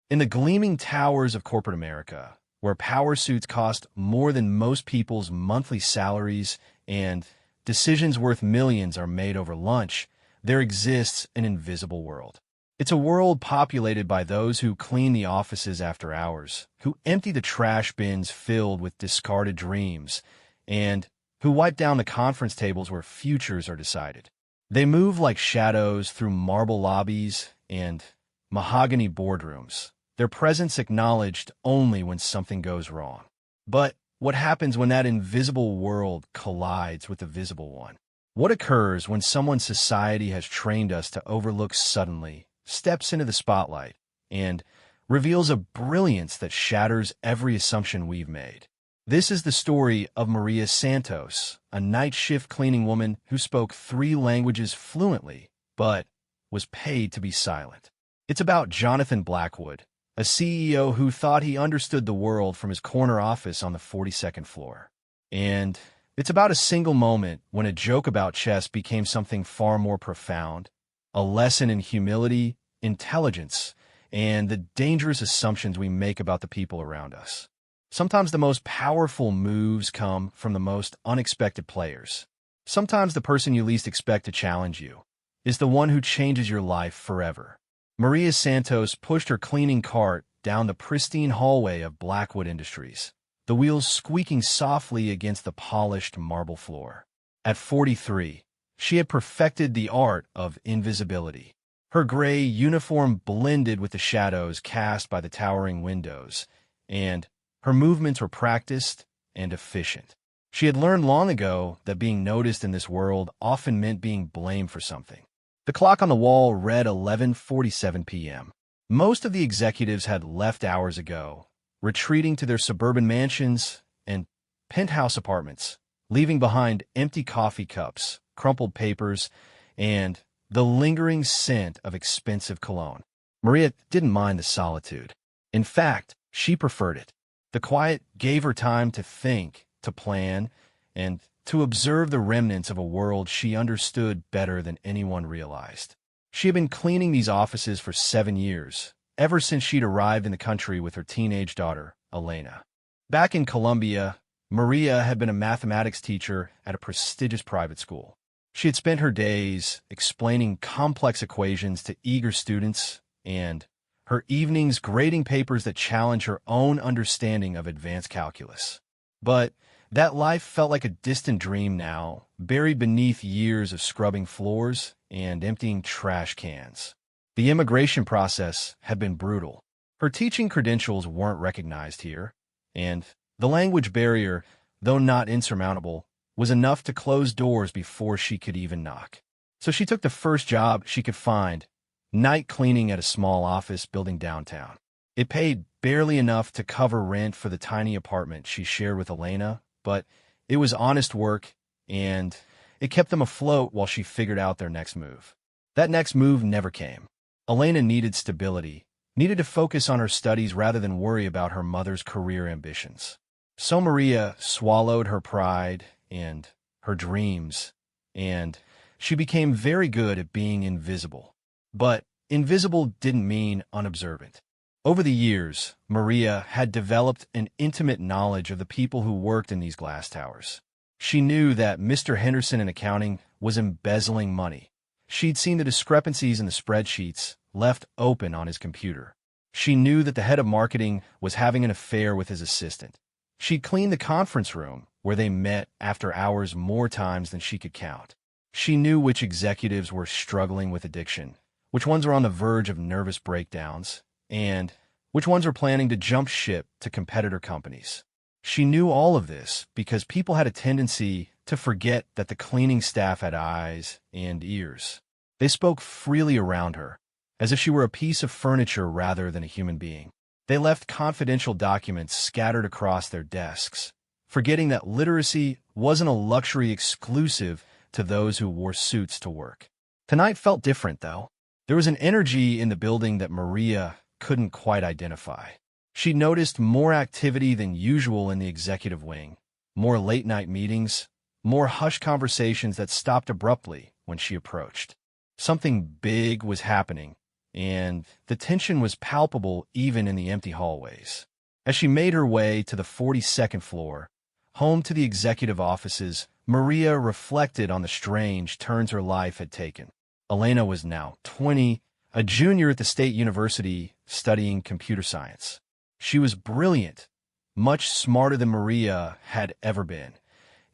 In the gleaming towers of corporate America, where power suits cost more than most people's monthly salaries and decisions worth millions are made over lunch, there exists an invisible world. It's a world populated by those who clean the offices after hours, who empty the trash bins filled with discarded dreams, and who wipe down the conference tables where futures are decided. They move like shadows through marble lobbies and mahogany boardrooms, their presence acknowledged only when something goes wrong. But what happens when that invisible world collides with the visible one? What occurs when someone society has trained us to overlook suddenly steps into the spotlight and reveals a brilliance that shatters every assumption we've made? This is the story of Maria Santos, a night shift cleaning woman who spoke 3 languages fluently, but was paid to be silent. It's about Jonathan Blackwood, a CEO who thought he understood the world from his corner office on the 42nd floor. And it's about a single moment when a joke about chess became something far more profound, a lesson in humility, intelligence, and the dangerous assumptions we make about the people around us. Sometimes the most powerful moves come from the most unexpected players. Sometimes the person you least expect to challenge you is the one who changes your life forever. Maria Santos pushed her cleaning cart down the pristine hallway of Blackwood Industries, the wheels squeaking softly against the polished marble floor. At 43, she had perfected the art of invisibility. Her gray uniform blended with the shadows cast by the towering windows, and her movements were practiced and efficient. She had learned long ago that being noticed in this world often meant being blamed for something. The clock on the wall read 11:47 p.m. Most of the executives had left hours ago, retreating to their suburban mansions and penthouse apartments, leaving behind empty coffee cups, crumpled papers, and the lingering scent of expensive cologne. Maria didn't mind the solitude. In fact, she preferred it. The quiet gave her time to think, to plan, and to observe the remnants of a world she understood better than anyone realized. She had been cleaning these offices for 7 years, ever since she'd arrived in the country with her teenage daughter, Elena. Back in Colombia, Maria had been a mathematics teacher at a prestigious private school. She had spent her days explaining complex equations to eager students and her evenings grading papers that challenged her own understanding of advanced calculus. But that life felt like a distant dream now, buried beneath years of scrubbing floors and emptying trash cans. The immigration process had been brutal. Her teaching credentials weren't recognized here, and the language barrier, though not insurmountable, was enough to close doors before she could even knock. So she took the first job she could find, night cleaning at a small office building downtown. It paid barely enough to cover rent for the tiny apartment she shared with Elena, but it was honest work, and it kept them afloat while she figured out their next move. That next move never came. Elena needed stability, needed to focus on her studies rather than worry about her mother's career ambitions. So Maria swallowed her pride and her dreams, and she became very good at being invisible. But invisible didn't mean unobservant. Over the years, Maria had developed an intimate knowledge of the people who worked in these glass towers. She knew that Mr. Henderson in accounting was embezzling money. She'd seen the discrepancies in the spreadsheets left open on his computer. She knew that the head of marketing was having an affair with his assistant. She'd cleaned the conference room where they met after hours more times than she could count. She knew which executives were struggling with addiction, which ones were on the verge of nervous breakdowns, and which ones were planning to jump ship to competitor companies. She knew all of this because people had a tendency to forget that the cleaning staff had eyes and ears. They spoke freely around her, as if she were a piece of furniture rather than a human being. They left confidential documents scattered across their desks, forgetting that literacy wasn't a luxury exclusive to those who wore suits to work. Tonight felt different, though. There was an energy in the building that Maria couldn't quite identify. She noticed more activity than usual in the executive wing, more late-night meetings, more hushed conversations that stopped abruptly when she approached. Something big was happening, and the tension was palpable even in the empty hallways. As she made her way to the 42nd floor, home to the executive offices, Maria reflected on the strange turns her life had taken. Elena was now 20, a junior at the state university studying computer science. She was brilliant, much smarter than Maria had ever been,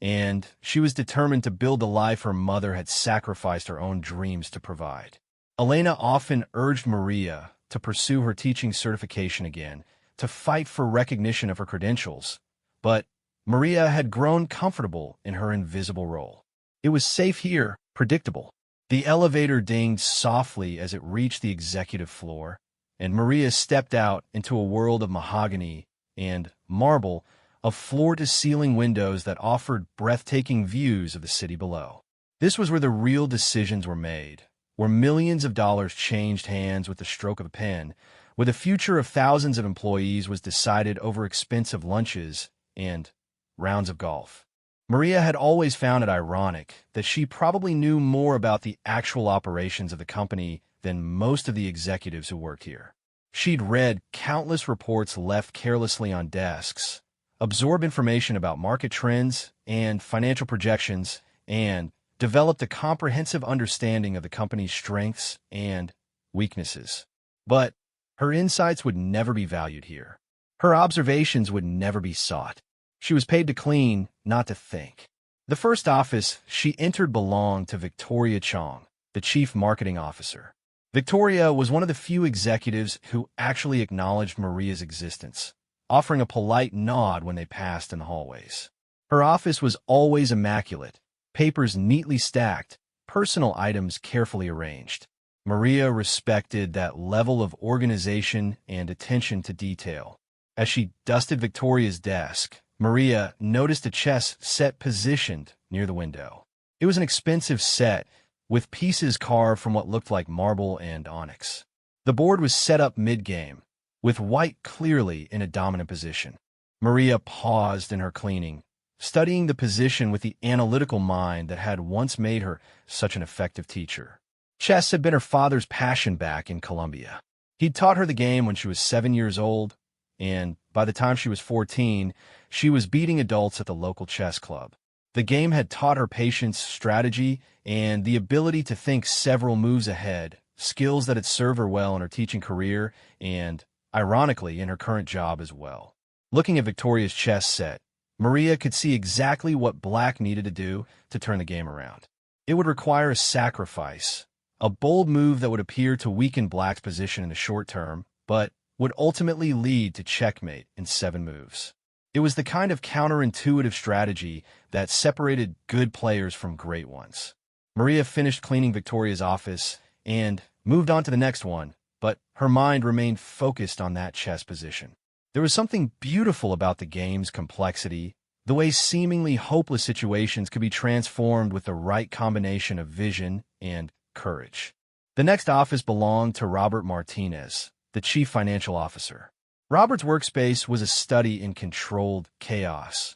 and she was determined to build the life her mother had sacrificed her own dreams to provide. Elena often urged Maria to pursue her teaching certification again, to fight for recognition of her credentials, but Maria had grown comfortable in her invisible role. It was safe here, predictable. The elevator dinged softly as it reached the executive floor, and Maria stepped out into a world of mahogany and marble, of floor-to-ceiling windows that offered breathtaking views of the city below. This was where the real decisions were made, where millions of dollars changed hands with the stroke of a pen, where the future of thousands of employees was decided over expensive lunches and rounds of golf. Maria had always found it ironic that she probably knew more about the actual operations of the company than most of the executives who worked here. She'd read countless reports left carelessly on desks, absorbed information about market trends and financial projections, and developed a comprehensive understanding of the company's strengths and weaknesses. But her insights would never be valued here. Her observations would never be sought. She was paid to clean, not to think. The first office she entered belonged to Victoria Chong, the chief marketing officer. Victoria was one of the few executives who actually acknowledged Maria's existence, offering a polite nod when they passed in the hallways. Her office was always immaculate, papers neatly stacked, personal items carefully arranged. Maria respected that level of organization and attention to detail. As she dusted Victoria's desk, Maria noticed a chess set positioned near the window. It was an expensive set, with pieces carved from what looked like marble and onyx. The board was set up mid-game, with white clearly in a dominant position. Maria paused in her cleaning, studying the position with the analytical mind that had once made her such an effective teacher. Chess had been her father's passion back in Colombia. He'd taught her the game when she was 7 years old, and by the time she was 14, she was beating adults at the local chess club. The game had taught her patience, strategy, and the ability to think several moves ahead, skills that had served her well in her teaching career and, ironically, in her current job as well. Looking at Victoria's chess set, Maria could see exactly what Black needed to do to turn the game around. It would require a sacrifice, a bold move that would appear to weaken Black's position in the short term, but would ultimately lead to checkmate in 7 moves. It was the kind of counterintuitive strategy that separated good players from great ones. Maria finished cleaning Victoria's office and moved on to the next one, but her mind remained focused on that chess position. There was something beautiful about the game's complexity, the way seemingly hopeless situations could be transformed with the right combination of vision and courage. The next office belonged to Robert Martinez, the chief financial officer. Robert's workspace was a study in controlled chaos.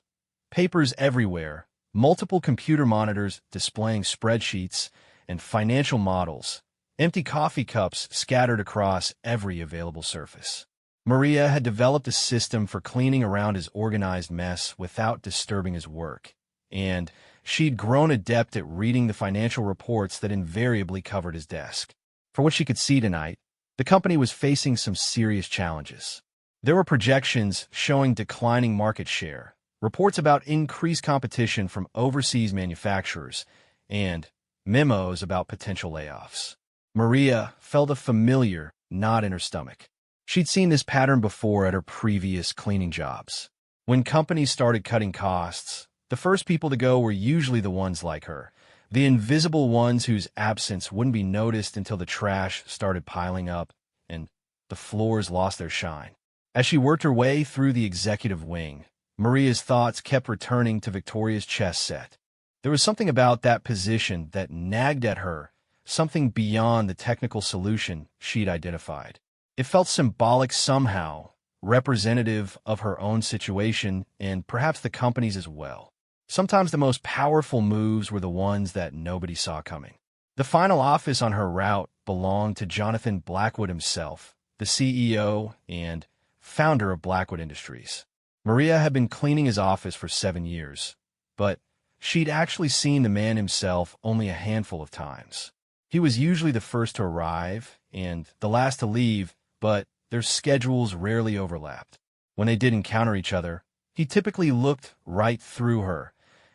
Papers everywhere, multiple computer monitors displaying spreadsheets and financial models, empty coffee cups scattered across every available surface. Maria had developed a system for cleaning around his organized mess without disturbing his work, and she'd grown adept at reading the financial reports that invariably covered his desk. For what she could see tonight, the company was facing some serious challenges. There were projections showing declining market share, reports about increased competition from overseas manufacturers, and memos about potential layoffs. Maria felt a familiar knot in her stomach. She'd seen this pattern before at her previous cleaning jobs. When companies started cutting costs, the first people to go were usually the ones like her, the invisible ones whose absence wouldn't be noticed until the trash started piling up and the floors lost their shine. As she worked her way through the executive wing, Maria's thoughts kept returning to Victoria's chess set. There was something about that position that nagged at her, something beyond the technical solution she'd identified. It felt symbolic somehow, representative of her own situation and perhaps the company's as well. Sometimes the most powerful moves were the ones that nobody saw coming. The final office on her route belonged to Jonathan Blackwood himself, the CEO and founder of Blackwood Industries. Maria had been cleaning his office for 7 years, but she'd actually seen the man himself only a handful of times. He was usually the first to arrive and the last to leave, but their schedules rarely overlapped. When they did encounter each other, he typically looked right through her,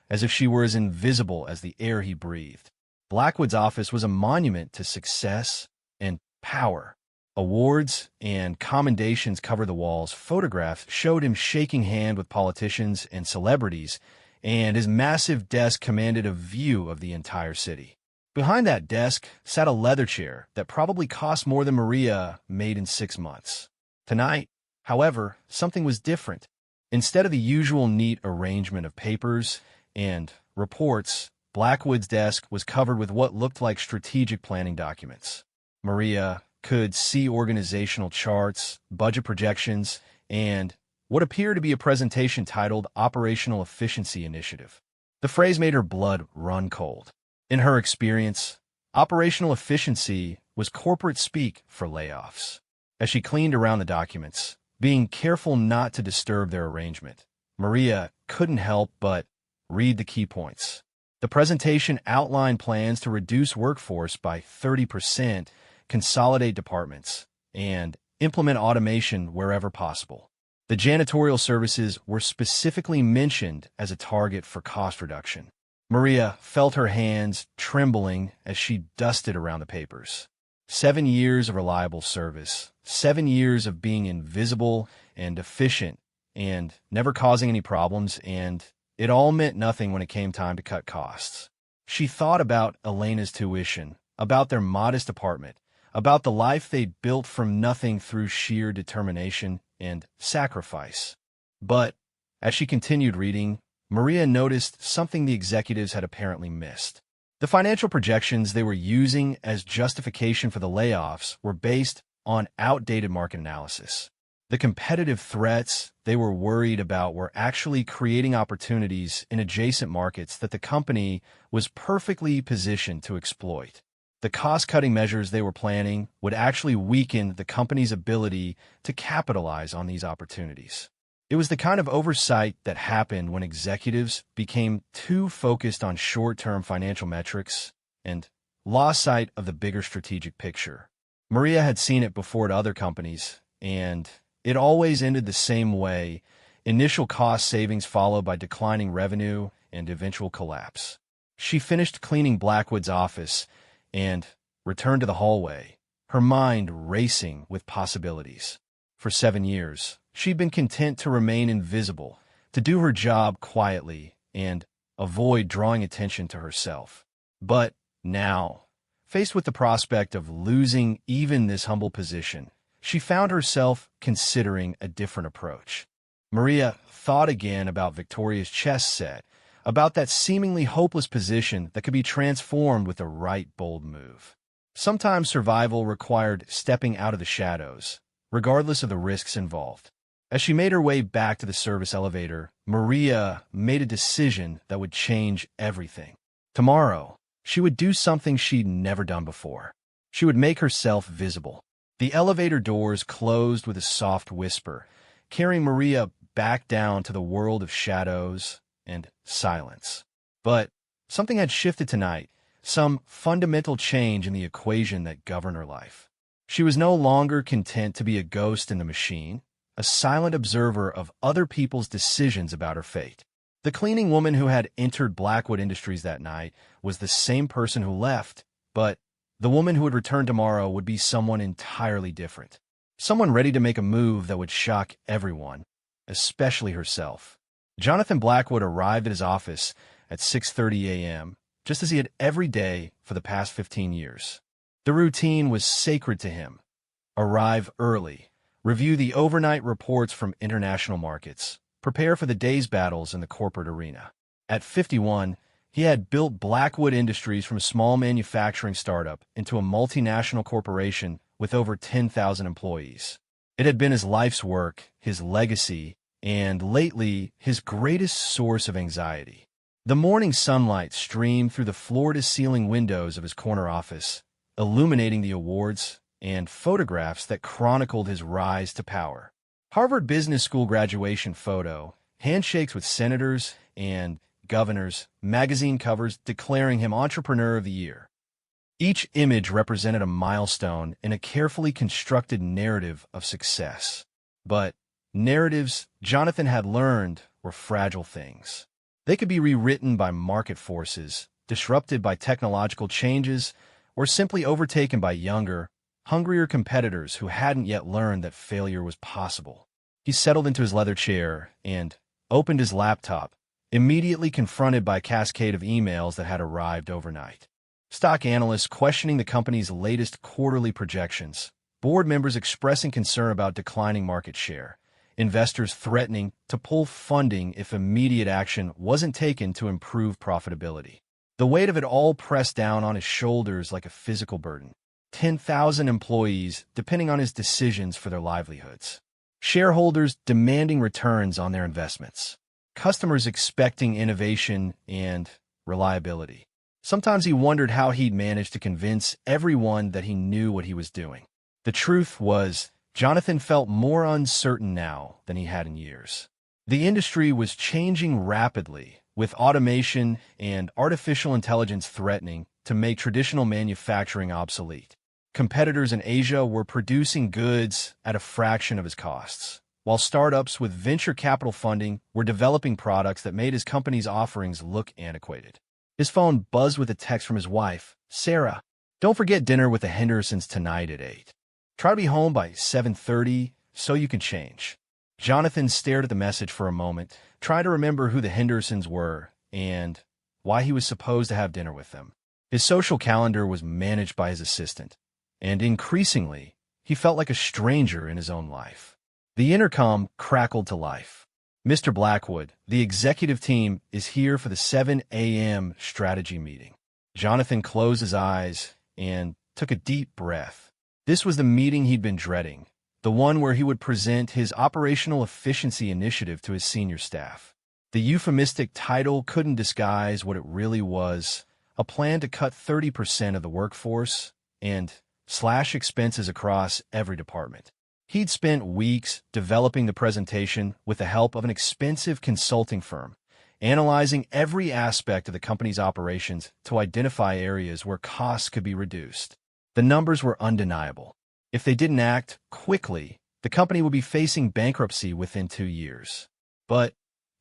as if she were as invisible as the air he breathed. Blackwood's office was a monument to success and power. Awards and commendations covered the walls. Photographs showed him shaking hands with politicians and celebrities, and his massive desk commanded a view of the entire city. Behind that desk sat a leather chair that probably cost more than Maria made in 6 months. Tonight, however, something was different. Instead of the usual neat arrangement of papers and reports, Blackwood's desk was covered with what looked like strategic planning documents. Maria could see organizational charts, budget projections, and what appeared to be a presentation titled Operational Efficiency Initiative. The phrase made her blood run cold. In her experience, operational efficiency was corporate speak for layoffs. As she cleaned around the documents, being careful not to disturb their arrangement, Maria couldn't help but read the key points. The presentation outlined plans to reduce workforce by 30%, consolidate departments, and implement automation wherever possible. The janitorial services were specifically mentioned as a target for cost reduction. Maria felt her hands trembling as she dusted around the papers. 7 years of reliable service, 7 years of being invisible and efficient and never causing any problems, and it all meant nothing when it came time to cut costs. She thought about Elena's tuition, about their modest apartment, about the life they'd built from nothing through sheer determination and sacrifice. But as she continued reading, Maria noticed something the executives had apparently missed. The financial projections they were using as justification for the layoffs were based on outdated market analysis. The competitive threats they were worried about were actually creating opportunities in adjacent markets that the company was perfectly positioned to exploit. The cost-cutting measures they were planning would actually weaken the company's ability to capitalize on these opportunities. It was the kind of oversight that happened when executives became too focused on short-term financial metrics and lost sight of the bigger strategic picture. Maria had seen it before at other companies, and it always ended the same way: initial cost savings followed by declining revenue and eventual collapse. She finished cleaning Blackwood's office and returned to the hallway, her mind racing with possibilities. For 7 years, she'd been content to remain invisible, to do her job quietly and avoid drawing attention to herself. But now, faced with the prospect of losing even this humble position, she found herself considering a different approach. Maria thought again about Victoria's chess set, about that seemingly hopeless position that could be transformed with the right bold move. Sometimes survival required stepping out of the shadows, regardless of the risks involved. As she made her way back to the service elevator, Maria made a decision that would change everything. Tomorrow, she would do something she'd never done before. She would make herself visible. The elevator doors closed with a soft whisper, carrying Maria back down to the world of shadows and silence. But something had shifted tonight, some fundamental change in the equation that governed her life. She was no longer content to be a ghost in the machine, a silent observer of other people's decisions about her fate. The cleaning woman who had entered Blackwood Industries that night was the same person who left, but the woman who would return tomorrow would be someone entirely different. Someone ready to make a move that would shock everyone, especially herself. Jonathan Blackwood arrived at his office at 6:30 a.m., just as he had every day for the past 15 years. The routine was sacred to him. Arrive early, review the overnight reports from international markets, prepare for the day's battles in the corporate arena. At 51, he had built Blackwood Industries from a small manufacturing startup into a multinational corporation with over 10,000 employees. It had been his life's work, his legacy, and lately, his greatest source of anxiety. The morning sunlight streamed through the floor-to-ceiling windows of his corner office, illuminating the awards and photographs that chronicled his rise to power. Harvard Business School graduation photo, handshakes with senators and governors, magazine covers declaring him Entrepreneur of the Year. Each image represented a milestone in a carefully constructed narrative of success. But narratives, Jonathan had learned, were fragile things. They could be rewritten by market forces, disrupted by technological changes, or simply overtaken by younger, hungrier competitors who hadn't yet learned that failure was possible. He settled into his leather chair and opened his laptop, immediately confronted by a cascade of emails that had arrived overnight. Stock analysts questioning the company's latest quarterly projections, board members expressing concern about declining market share, investors threatening to pull funding if immediate action wasn't taken to improve profitability. The weight of it all pressed down on his shoulders like a physical burden. 10,000 employees depending on his decisions for their livelihoods. Shareholders demanding returns on their investments. Customers expecting innovation and reliability. Sometimes he wondered how he'd managed to convince everyone that he knew what he was doing. The truth was, Jonathan felt more uncertain now than he had in years. The industry was changing rapidly, with automation and artificial intelligence threatening to make traditional manufacturing obsolete. Competitors in Asia were producing goods at a fraction of his costs, while startups with venture capital funding were developing products that made his company's offerings look antiquated. His phone buzzed with a text from his wife, Sarah. "Don't forget dinner with the Hendersons tonight at 8. Try to be home by 7:30 so you can change." Jonathan stared at the message for a moment, trying to remember who the Hendersons were and why he was supposed to have dinner with them. His social calendar was managed by his assistant, and increasingly, he felt like a stranger in his own life. The intercom crackled to life. "Mr. Blackwood, the executive team is here for the 7 a.m. strategy meeting." Jonathan closed his eyes and took a deep breath. This was the meeting he'd been dreading, the one where he would present his operational efficiency initiative to his senior staff. The euphemistic title couldn't disguise what it really was, a plan to cut 30% of the workforce and slash expenses across every department. He'd spent weeks developing the presentation with the help of an expensive consulting firm, analyzing every aspect of the company's operations to identify areas where costs could be reduced. The numbers were undeniable. If they didn't act quickly, the company would be facing bankruptcy within 2 years. But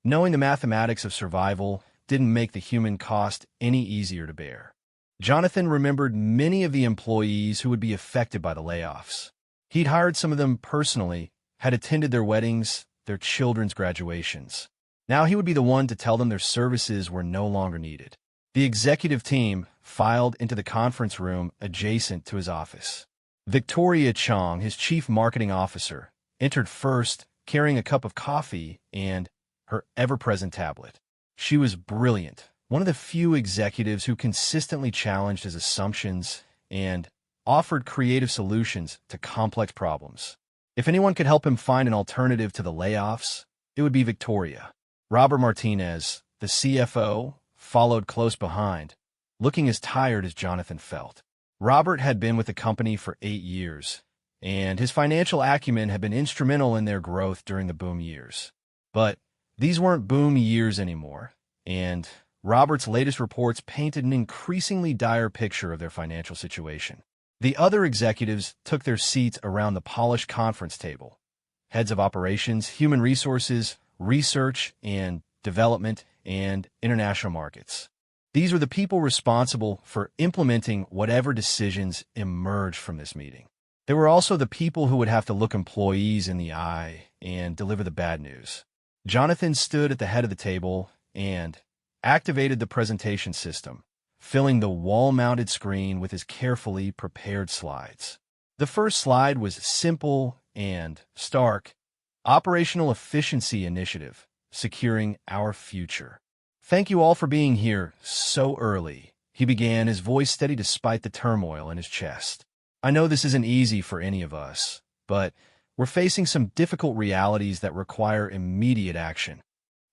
knowing the mathematics of survival didn't make the human cost any easier to bear. Jonathan remembered many of the employees who would be affected by the layoffs. He'd hired some of them personally, had attended their weddings, their children's graduations. Now he would be the one to tell them their services were no longer needed. The executive team filed into the conference room adjacent to his office. Victoria Chong, his chief marketing officer, entered first, carrying a cup of coffee and her ever-present tablet. She was brilliant, one of the few executives who consistently challenged his assumptions and offered creative solutions to complex problems. If anyone could help him find an alternative to the layoffs, it would be Victoria. Robert Martinez, the CFO, followed close behind, looking as tired as Jonathan felt. Robert had been with the company for 8 years, and his financial acumen had been instrumental in their growth during the boom years. But these weren't boom years anymore, and Robert's latest reports painted an increasingly dire picture of their financial situation. The other executives took their seats around the polished conference table. Heads of operations, human resources, research and development, and international markets. These were the people responsible for implementing whatever decisions emerged from this meeting. There were also the people who would have to look employees in the eye and deliver the bad news. Jonathan stood at the head of the table and activated the presentation system, filling the wall-mounted screen with his carefully prepared slides. The first slide was simple and stark: Operational Efficiency Initiative, Securing Our Future. "Thank you all for being here so early," he began, his voice steady despite the turmoil in his chest. "I know this isn't easy for any of us, but we're facing some difficult realities that require immediate action.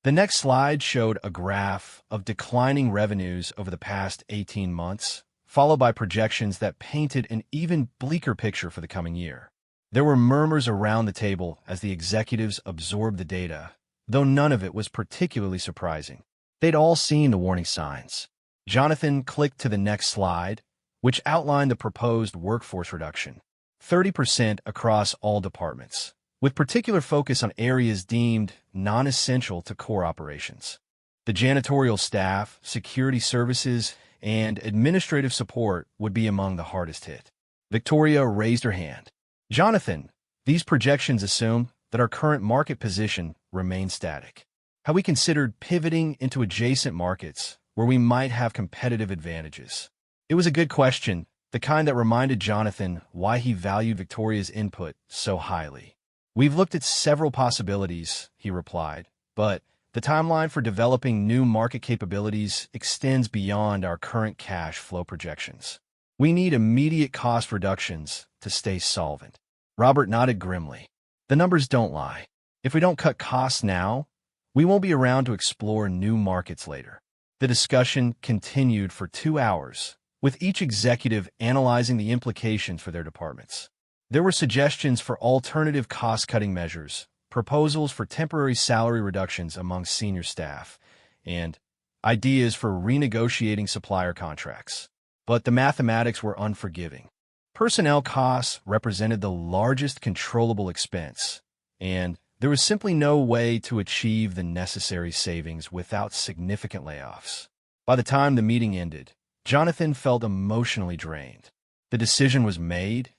The next slide showed a graph of declining revenues over the past 18 months, followed by projections that painted an even bleaker picture for the coming year. There were murmurs around the table as the executives absorbed the data, though none of it was particularly surprising. They'd all seen the warning signs. Jonathan clicked to the next slide, which outlined the proposed workforce reduction, 30% across all departments, with particular focus on areas deemed non-essential to core operations. The janitorial staff, security services, and administrative support would be among the hardest hit. Victoria raised her hand. Jonathan, these projections assume that our current market position remains static. Have we considered pivoting into adjacent markets where we might have competitive advantages? It was a good question, the kind that reminded Jonathan why he valued Victoria's input so highly. We've looked at several possibilities, he replied, but the timeline for developing new market capabilities extends beyond our current cash flow projections. We need immediate cost reductions to stay solvent. Robert nodded grimly. The numbers don't lie. If we don't cut costs now, we won't be around to explore new markets later. The discussion continued for 2 hours, with each executive analyzing the implications for their departments. There were suggestions for alternative cost-cutting measures, proposals for temporary salary reductions among senior staff, and ideas for renegotiating supplier contracts. But the mathematics were unforgiving. Personnel costs represented the largest controllable expense, and there was simply no way to achieve the necessary savings without significant layoffs. By the time the meeting ended, Jonathan felt emotionally drained. The decision was made,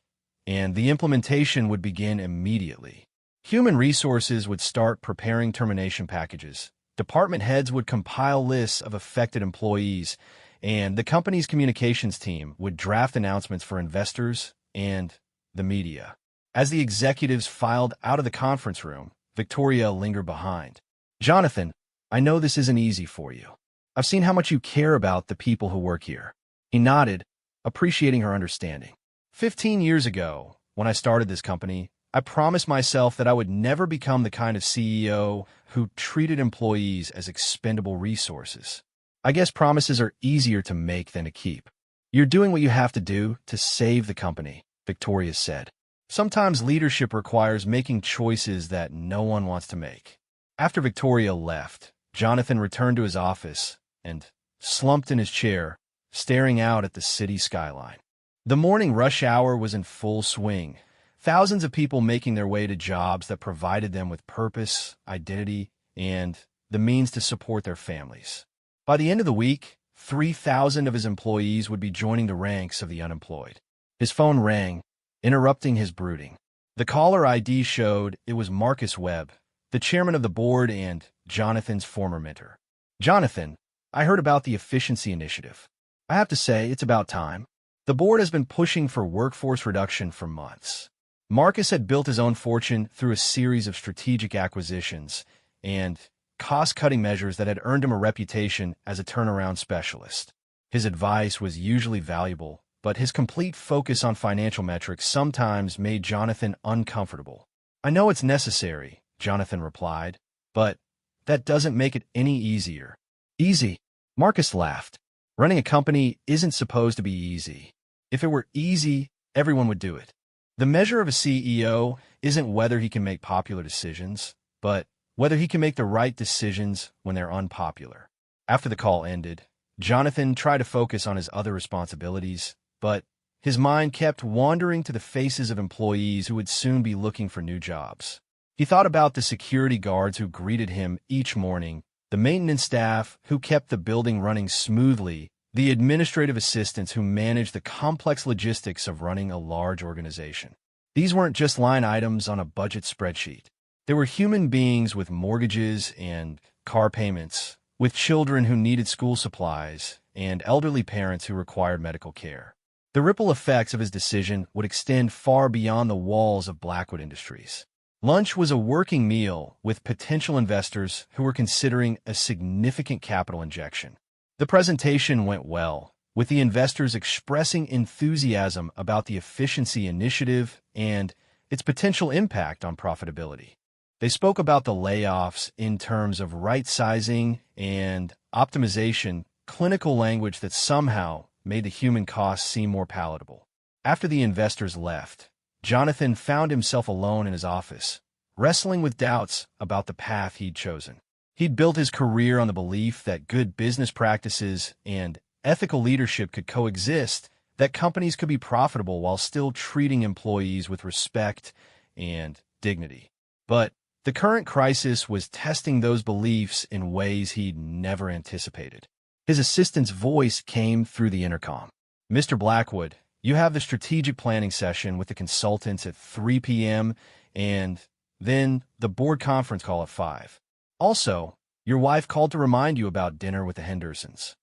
and the implementation would begin immediately. Human resources would start preparing termination packages. Department heads would compile lists of affected employees, and the company's communications team would draft announcements for investors and the media. As the executives filed out of the conference room, Victoria lingered behind. Jonathan, I know this isn't easy for you. I've seen how much you care about the people who work here. He nodded, appreciating her understanding. 15 years ago, when I started this company, I promised myself that I would never become the kind of CEO who treated employees as expendable resources. I guess promises are easier to make than to keep. You're doing what you have to do to save the company, Victoria said. Sometimes leadership requires making choices that no one wants to make. After Victoria left, Jonathan returned to his office and slumped in his chair, staring out at the city skyline. The morning rush hour was in full swing, thousands of people making their way to jobs that provided them with purpose, identity, and the means to support their families. By the end of the week, 3,000 of his employees would be joining the ranks of the unemployed. His phone rang, interrupting his brooding. The caller ID showed it was Marcus Webb, the chairman of the board and Jonathan's former mentor. Jonathan, I heard about the efficiency initiative. I have to say, it's about time. The board has been pushing for workforce reduction for months. Marcus had built his own fortune through a series of strategic acquisitions and cost-cutting measures that had earned him a reputation as a turnaround specialist. His advice was usually valuable, but his complete focus on financial metrics sometimes made Jonathan uncomfortable. I know it's necessary, Jonathan replied, but that doesn't make it any easier. Easy? Marcus laughed. Running a company isn't supposed to be easy. If it were easy, everyone would do it. The measure of a CEO isn't whether he can make popular decisions, but whether he can make the right decisions when they're unpopular. After the call ended, Jonathan tried to focus on his other responsibilities, but his mind kept wandering to the faces of employees who would soon be looking for new jobs. He thought about the security guards who greeted him each morning, the maintenance staff who kept the building running smoothly, the administrative assistants who managed the complex logistics of running a large organization. These weren't just line items on a budget spreadsheet. They were human beings with mortgages and car payments, with children who needed school supplies, and elderly parents who required medical care. The ripple effects of his decision would extend far beyond the walls of Blackwood Industries. Lunch was a working meal with potential investors who were considering a significant capital injection. The presentation went well, with the investors expressing enthusiasm about the efficiency initiative and its potential impact on profitability. They spoke about the layoffs in terms of right-sizing and optimization, clinical language that somehow made the human costs seem more palatable. After the investors left, Jonathan found himself alone in his office, wrestling with doubts about the path he'd chosen. He'd built his career on the belief that good business practices and ethical leadership could coexist, that companies could be profitable while still treating employees with respect and dignity. But the current crisis was testing those beliefs in ways he'd never anticipated. His assistant's voice came through the intercom. "Mr. Blackwood, you have the strategic planning session with the consultants at 3 p.m. and then the board conference call at 5. Also, your wife called to remind you about dinner with the Hendersons."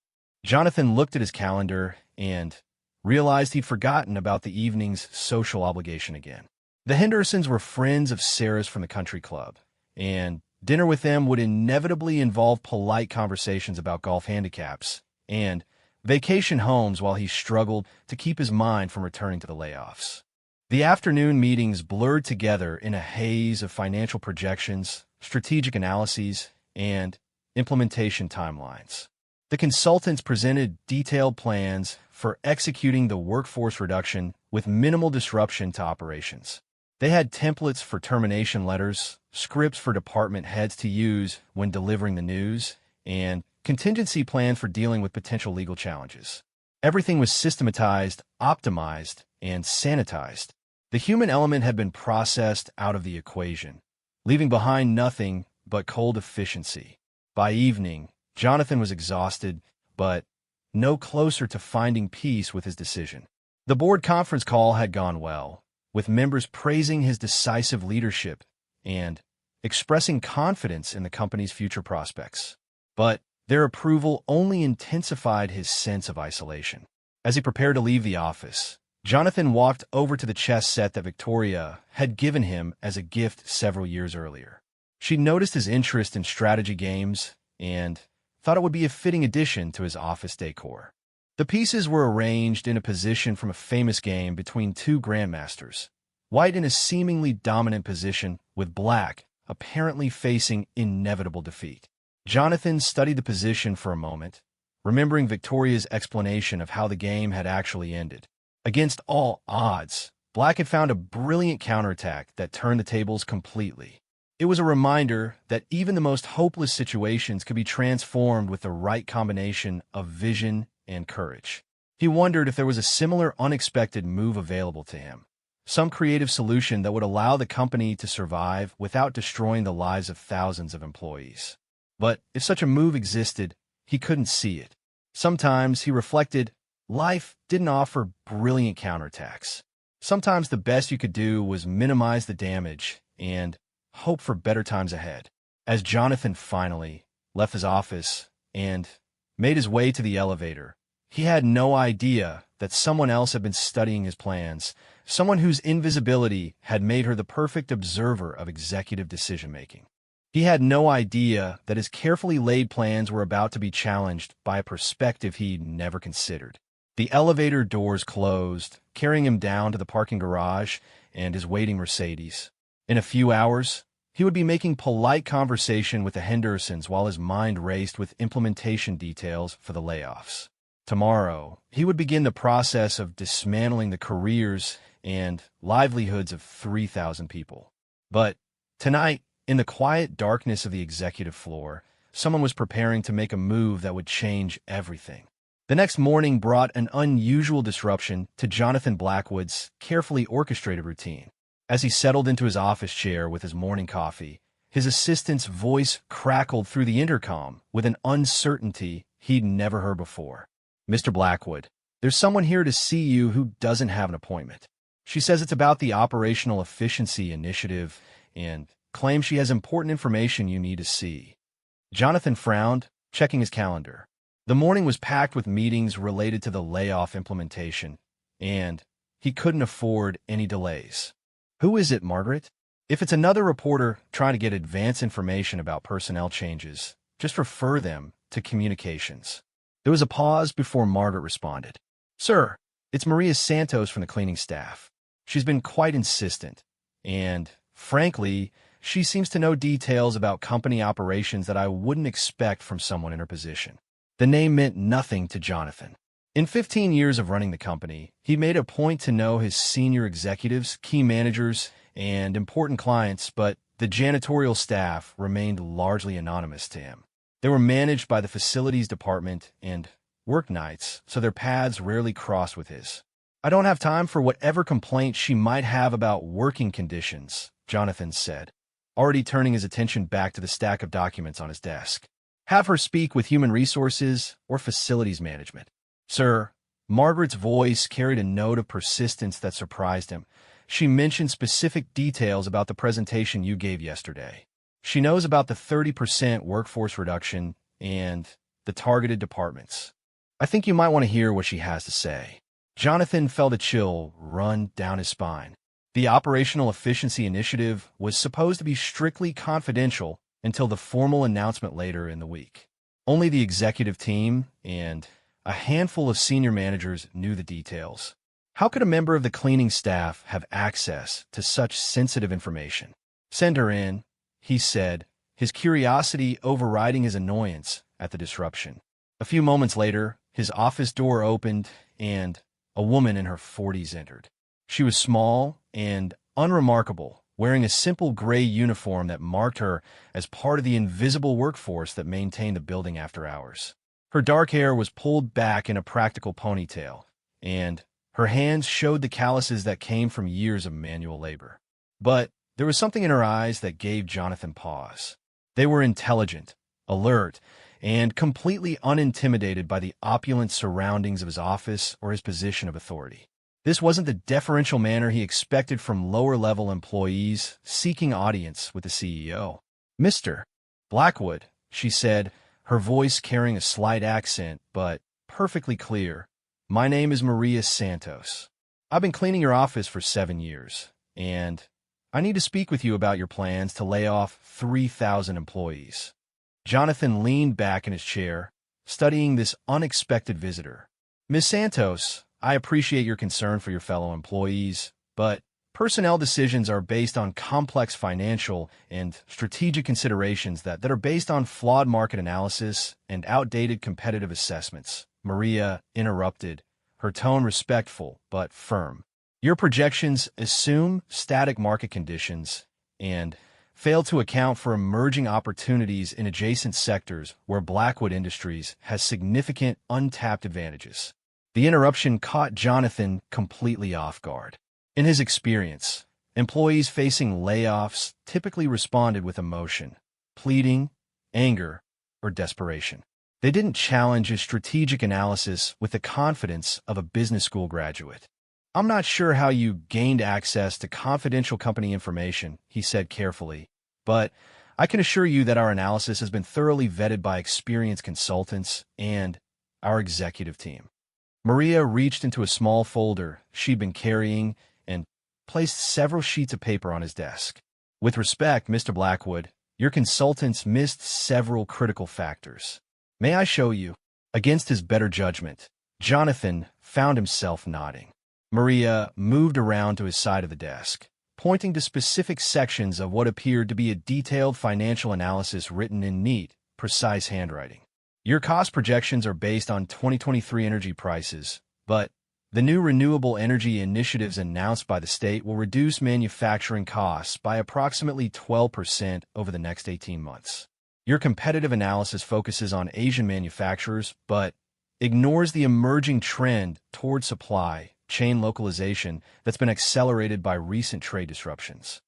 Jonathan looked at his calendar and realized he'd forgotten about the evening's social obligation again. The Hendersons were friends of Sarah's from the country club, and dinner with them would inevitably involve polite conversations about golf handicaps and vacation homes while he struggled to keep his mind from returning to the layoffs. The afternoon meetings blurred together in a haze of financial projections, strategic analyses, and implementation timelines. The consultants presented detailed plans for executing the workforce reduction with minimal disruption to operations. They had templates for termination letters, scripts for department heads to use when delivering the news, and contingency plans for dealing with potential legal challenges. Everything was systematized, optimized, and sanitized. The human element had been processed out of the equation, leaving behind nothing but cold efficiency. By evening, Jonathan was exhausted, but no closer to finding peace with his decision. The board conference call had gone well, with members praising his decisive leadership and expressing confidence in the company's future prospects. But their approval only intensified his sense of isolation. As he prepared to leave the office, Jonathan walked over to the chess set that Victoria had given him as a gift several years earlier. She noticed his interest in strategy games and thought it would be a fitting addition to his office decor. The pieces were arranged in a position from a famous game between two grandmasters, white in a seemingly dominant position, with black apparently facing inevitable defeat. Jonathan studied the position for a moment, remembering Victoria's explanation of how the game had actually ended. Against all odds, black had found a brilliant counterattack that turned the tables completely. It was a reminder that even the most hopeless situations could be transformed with the right combination of vision and courage. He wondered if there was a similar unexpected move available to him, some creative solution that would allow the company to survive without destroying the lives of thousands of employees. But if such a move existed, he couldn't see it. Sometimes, he reflected, life didn't offer brilliant counterattacks. Sometimes the best you could do was minimize the damage and hope for better times ahead. As Jonathan finally left his office and made his way to the elevator, he had no idea that someone else had been studying his plans, someone whose invisibility had made her the perfect observer of executive decision-making. He had no idea that his carefully laid plans were about to be challenged by a perspective he'd never considered. The elevator doors closed, carrying him down to the parking garage and his waiting Mercedes. In a few hours, he would be making polite conversation with the Hendersons while his mind raced with implementation details for the layoffs. Tomorrow, he would begin the process of dismantling the careers and livelihoods of 3,000 people. But tonight, in the quiet darkness of the executive floor, someone was preparing to make a move that would change everything. The next morning brought an unusual disruption to Jonathan Blackwood's carefully orchestrated routine. As he settled into his office chair with his morning coffee, his assistant's voice crackled through the intercom with an uncertainty he'd never heard before. "Mr. Blackwood, there's someone here to see you who doesn't have an appointment. She says it's about the operational efficiency initiative and claims she has important information you need to see." Jonathan frowned, checking his calendar. The morning was packed with meetings related to the layoff implementation, and he couldn't afford any delays. "Who is it, Margaret?" If it's another reporter trying to get advance information about personnel changes, just refer them to communications. There was a pause before Margaret responded. "Sir, it's Maria Santos from the cleaning staff. She's been quite insistent, and, frankly, She seems to know details about company operations that I wouldn't expect from someone in her position. The name meant nothing to Jonathan. In 15 years of running the company, he made a point to know his senior executives, key managers, and important clients, but the janitorial staff remained largely anonymous to him. They were managed by the facilities department and work nights, so their paths rarely crossed with his. I don't have time for whatever complaints she might have about working conditions, Jonathan said, already turning his attention back to the stack of documents on his desk. Have her speak with human resources or facilities management. Sir, Margaret's voice carried a note of persistence that surprised him. She mentioned specific details about the presentation you gave yesterday. She knows about the 30% workforce reduction and the targeted departments. I think you might want to hear what she has to say. Jonathan felt a chill run down his spine. The Operational Efficiency Initiative was supposed to be strictly confidential until the formal announcement later in the week. Only the executive team and a handful of senior managers knew the details. How could a member of the cleaning staff have access to such sensitive information? Send her in, he said, his curiosity overriding his annoyance at the disruption. A few moments later, his office door opened and a woman in her 40s entered. She was small and unremarkable, wearing a simple gray uniform that marked her as part of the invisible workforce that maintained the building after hours. Her dark hair was pulled back in a practical ponytail, and her hands showed the calluses that came from years of manual labor. But there was something in her eyes that gave Jonathan pause. They were intelligent, alert, and completely unintimidated by the opulent surroundings of his office or his position of authority. This wasn't the deferential manner he expected from lower-level employees seeking audience with the CEO. "Mr. Blackwood," she said, her voice carrying a slight accent, but perfectly clear. "My name is Maria Santos. I've been cleaning your office for 7 years, and I need to speak with you about your plans to lay off 3,000 employees." Jonathan leaned back in his chair, studying this unexpected visitor. "Ms. Santos, I appreciate your concern for your fellow employees, but personnel decisions are based on complex financial and strategic considerations that are based on flawed market analysis and outdated competitive assessments," Maria interrupted, her tone respectful but firm. "Your projections assume static market conditions and fail to account for emerging opportunities in adjacent sectors where Blackwood Industries has significant untapped advantages." The interruption caught Jonathan completely off guard. In his experience, employees facing layoffs typically responded with emotion, pleading, anger, or desperation. They didn't challenge his strategic analysis with the confidence of a business school graduate. "I'm not sure how you gained access to confidential company information," he said carefully, "but I can assure you that our analysis has been thoroughly vetted by experienced consultants and our executive team." Maria reached into a small folder she'd been carrying and placed several sheets of paper on his desk. "With respect, Mr. Blackwood, your consultants missed several critical factors. May I show you?" Against his better judgment, Jonathan found himself nodding. Maria moved around to his side of the desk, pointing to specific sections of what appeared to be a detailed financial analysis written in neat, precise handwriting. "Your cost projections are based on 2023 energy prices, but the new renewable energy initiatives announced by the state will reduce manufacturing costs by approximately 12% over the next 18 months. Your competitive analysis focuses on Asian manufacturers, but ignores the emerging trend toward supply chain localization that's been accelerated by recent trade disruptions."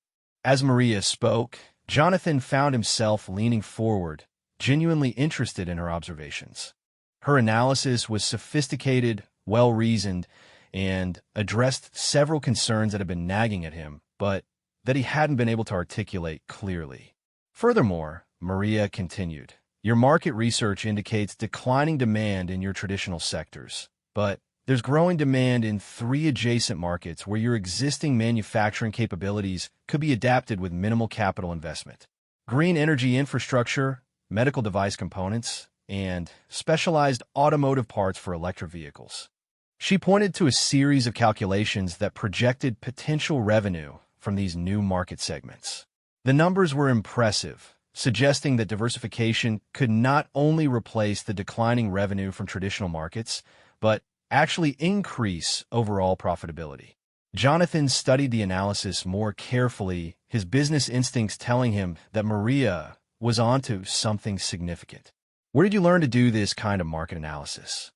As Maria spoke, Jonathan found himself leaning forward, genuinely interested in her observations. Her analysis was sophisticated, well-reasoned, and addressed several concerns that had been nagging at him, but that he hadn't been able to articulate clearly. "Furthermore," Maria continued, "your market research indicates declining demand in your traditional sectors, but there's growing demand in 3 adjacent markets where your existing manufacturing capabilities could be adapted with minimal capital investment: green energy infrastructure, medical device components, and specialized automotive parts for electric vehicles." She pointed to a series of calculations that projected potential revenue from these new market segments. The numbers were impressive, suggesting that diversification could not only replace the declining revenue from traditional markets, but actually increase overall profitability. Jonathan studied the analysis more carefully, his business instincts telling him that Maria was onto something significant. Where did you learn to do this kind of market analysis?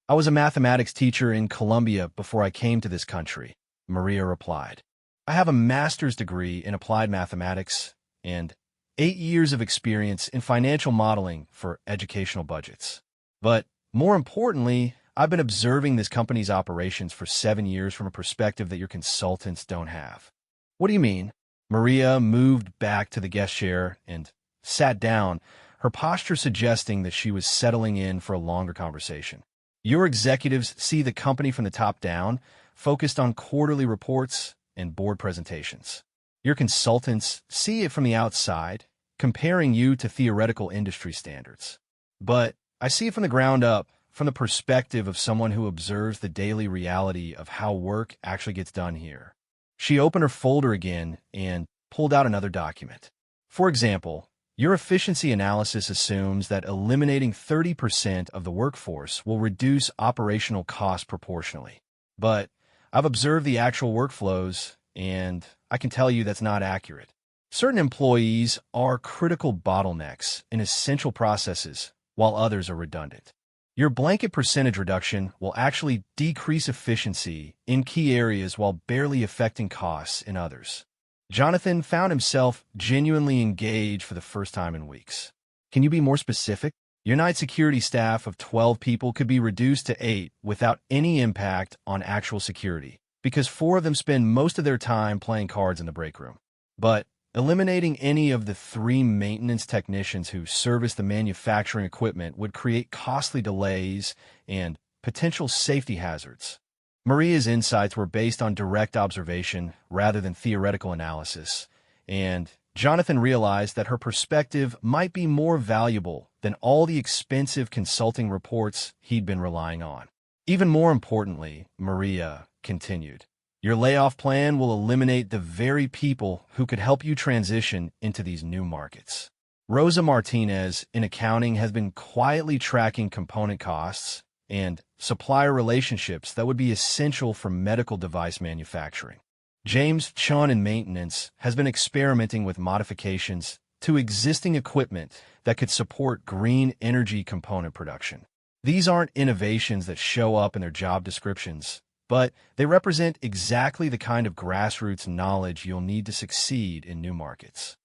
I was a mathematics teacher in Colombia before I came to this country, Maria replied. I have a master's degree in applied mathematics and 8 years of experience in financial modeling for educational budgets. But more importantly, I've been observing this company's operations for 7 years from a perspective that your consultants don't have. What do you mean? Maria moved back to the guest chair and sat down, her posture suggesting that she was settling in for a longer conversation. Your executives see the company from the top down, focused on quarterly reports and board presentations. Your consultants see it from the outside, comparing you to theoretical industry standards. But I see it from the ground up, from the perspective of someone who observes the daily reality of how work actually gets done here. She opened her folder again and pulled out another document. For example, your efficiency analysis assumes that eliminating 30% of the workforce will reduce operational costs proportionally. But I've observed the actual workflows, and I can tell you that's not accurate. Certain employees are critical bottlenecks in essential processes, while others are redundant. Your blanket percentage reduction will actually decrease efficiency in key areas while barely affecting costs in others. Jonathan found himself genuinely engaged for the first time in weeks. Can you be more specific? Your night security staff of 12 people could be reduced to 8 without any impact on actual security, because 4 of them spend most of their time playing cards in the break room. But eliminating any of the 3 maintenance technicians who service the manufacturing equipment would create costly delays and potential safety hazards. Maria's insights were based on direct observation rather than theoretical analysis, and Jonathan realized that her perspective might be more valuable than all the expensive consulting reports he'd been relying on. Even more importantly, Maria continued, your layoff plan will eliminate the very people who could help you transition into these new markets. Rosa Martinez in accounting has been quietly tracking component costs and supplier relationships that would be essential for medical device manufacturing. James Chun in maintenance has been experimenting with modifications to existing equipment that could support green energy component production. These aren't innovations that show up in their job descriptions, but they represent exactly the kind of grassroots knowledge you'll need to succeed in new markets.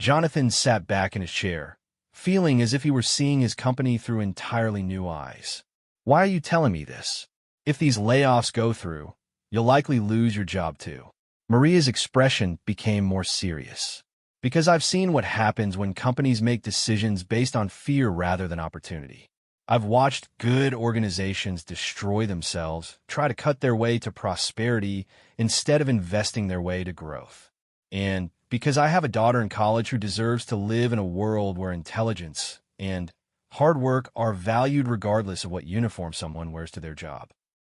Jonathan sat back in his chair, feeling as if he were seeing his company through entirely new eyes. Why are you telling me this? If these layoffs go through, you'll likely lose your job too. Maria's expression became more serious. Because I've seen what happens when companies make decisions based on fear rather than opportunity. I've watched good organizations destroy themselves, try to cut their way to prosperity instead of investing their way to growth. And because I have a daughter in college who deserves to live in a world where intelligence and hard work are valued regardless of what uniform someone wears to their job.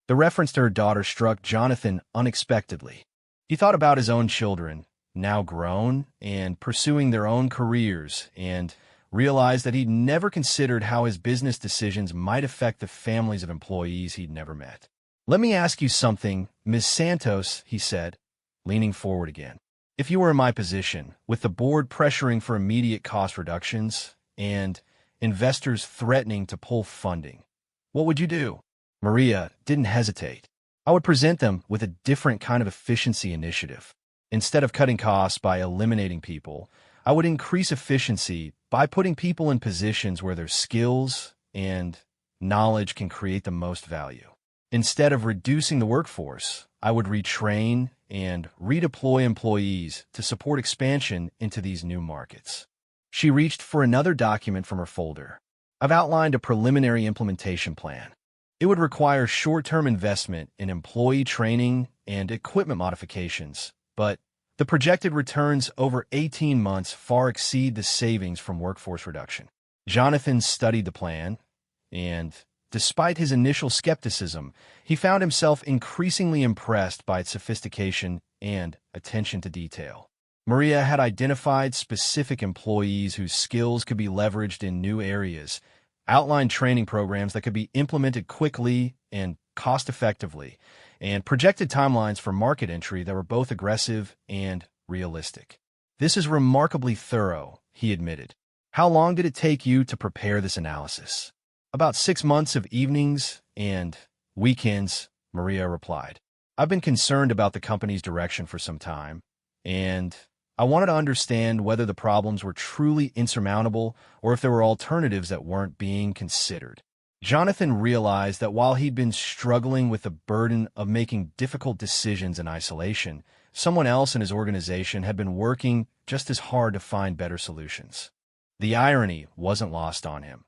The reference to her daughter struck Jonathan unexpectedly. He thought about his own children, now grown and pursuing their own careers, and realized that he'd never considered how his business decisions might affect the families of employees he'd never met. Let me ask you something, Ms. Santos, he said, leaning forward again. If you were in my position, with the board pressuring for immediate cost reductions and investors threatening to pull funding, what would you do? Maria didn't hesitate. I would present them with a different kind of efficiency initiative. Instead of cutting costs by eliminating people, I would increase efficiency by putting people in positions where their skills and knowledge can create the most value. Instead of reducing the workforce, I would retrain and redeploy employees to support expansion into these new markets. She reached for another document from her folder. I've outlined a preliminary implementation plan. It would require short-term investment in employee training and equipment modifications, but the projected returns over 18 months far exceed the savings from workforce reduction. Jonathan studied the plan, and despite his initial skepticism, he found himself increasingly impressed by its sophistication and attention to detail. Maria had identified specific employees whose skills could be leveraged in new areas, outlined training programs that could be implemented quickly and cost-effectively, and projected timelines for market entry that were both aggressive and realistic. "This is remarkably thorough," he admitted. "How long did it take you to prepare this analysis?" "About 6 months of evenings and weekends," Maria replied. "I've been concerned about the company's direction for some time, and I wanted to understand whether the problems were truly insurmountable or if there were alternatives that weren't being considered." Jonathan realized that while he'd been struggling with the burden of making difficult decisions in isolation, someone else in his organization had been working just as hard to find better solutions. The irony wasn't lost on him.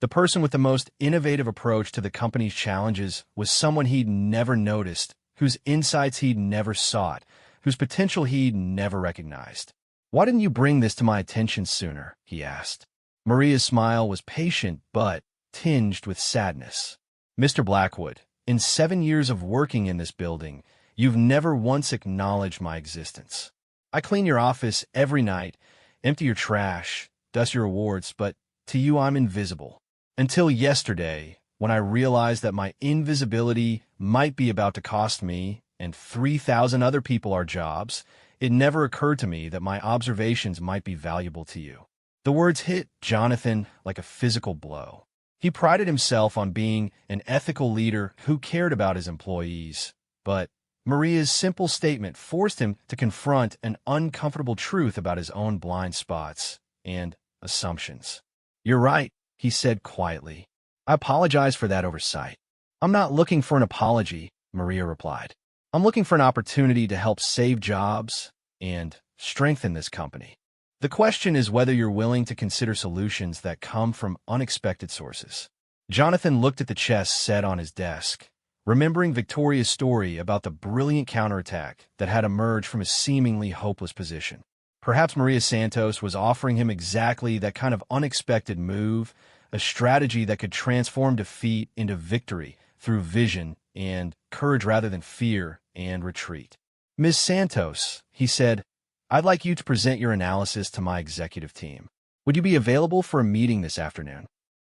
The person with the most innovative approach to the company's challenges was someone he'd never noticed, whose insights he'd never sought, whose potential he'd never recognized. "Why didn't you bring this to my attention sooner?" he asked. Maria's smile was patient but tinged with sadness. "Mr. Blackwood, in 7 years of working in this building, you've never once acknowledged my existence. I clean your office every night, empty your trash, dust your awards, but to you I'm invisible. Until yesterday, when I realized that my invisibility might be about to cost me and 3,000 other people our jobs, it never occurred to me that my observations might be valuable to you." The words hit Jonathan like a physical blow. He prided himself on being an ethical leader who cared about his employees, but Maria's simple statement forced him to confront an uncomfortable truth about his own blind spots and assumptions. "You're right," he said quietly. "I apologize for that oversight." "I'm not looking for an apology," Maria replied. "I'm looking for an opportunity to help save jobs and strengthen this company. The question is whether you're willing to consider solutions that come from unexpected sources." Jonathan looked at the chest set on his desk, remembering Victoria's story about the brilliant counterattack that had emerged from a seemingly hopeless position. Perhaps Maria Santos was offering him exactly that kind of unexpected move, a strategy that could transform defeat into victory through vision and courage rather than fear and retreat. "Ms. Santos," he said, "I'd like you to present your analysis to my executive team. Would you be available for a meeting this afternoon?"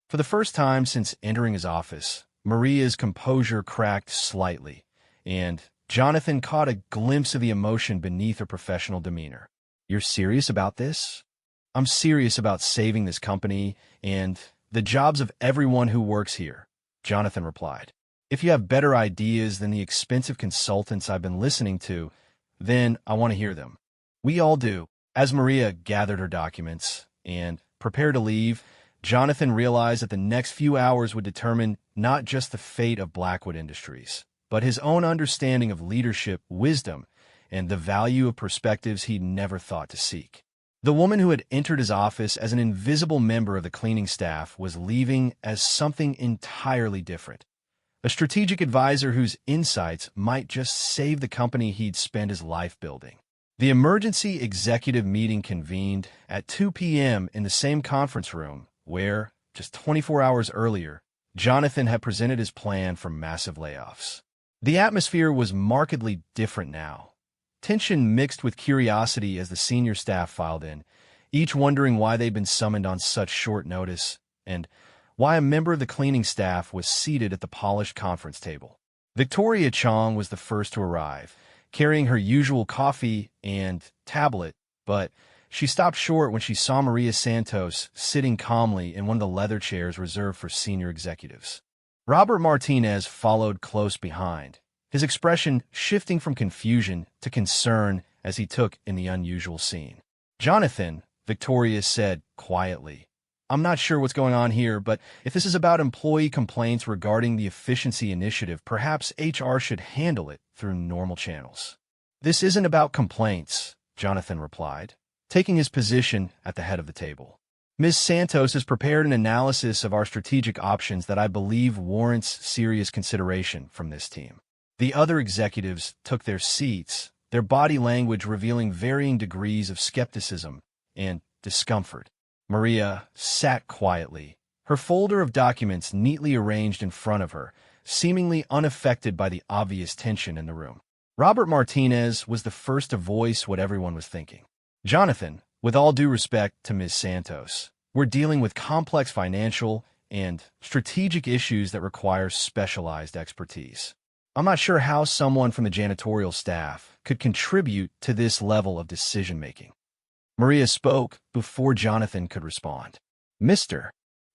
For the first time since entering his office, Maria's composure cracked slightly, and Jonathan caught a glimpse of the emotion beneath her professional demeanor. "You're serious about this?" "I'm serious about saving this company and the jobs of everyone who works here," Jonathan replied. "If you have better ideas than the expensive consultants I've been listening to, then I want to hear them." "We all do." As Maria gathered her documents and prepared to leave, Jonathan realized that the next few hours would determine not just the fate of Blackwood Industries, but his own understanding of leadership, wisdom, and the value of perspectives he'd never thought to seek. The woman who had entered his office as an invisible member of the cleaning staff was leaving as something entirely different. A strategic advisor whose insights might just save the company he'd spent his life building. The emergency executive meeting convened at 2 p.m. in the same conference room where, just 24 hours earlier, Jonathan had presented his plan for massive layoffs. The atmosphere was markedly different now. Tension mixed with curiosity as the senior staff filed in, each wondering why they'd been summoned on such short notice and why a member of the cleaning staff was seated at the polished conference table. Victoria Chong was the first to arrive, carrying her usual coffee and tablet, but she stopped short when she saw Maria Santos sitting calmly in one of the leather chairs reserved for senior executives. Robert Martinez followed close behind, his expression shifting from confusion to concern as he took in the unusual scene. "Jonathan," Victoria said quietly, "I'm not sure what's going on here, but if this is about employee complaints regarding the efficiency initiative, perhaps HR should handle it through normal channels." "This isn't about complaints," Jonathan replied, taking his position at the head of the table. "Ms. Santos has prepared an analysis of our strategic options that I believe warrants serious consideration from this team." The other executives took their seats, their body language revealing varying degrees of skepticism and discomfort. Maria sat quietly, her folder of documents neatly arranged in front of her, seemingly unaffected by the obvious tension in the room. Robert Martinez was the first to voice what everyone was thinking. Jonathan, with all due respect to Ms. Santos, we're dealing with complex financial and strategic issues that require specialized expertise. I'm not sure how someone from the janitorial staff could contribute to this level of decision-making. Maria spoke before Jonathan could respond. Mr.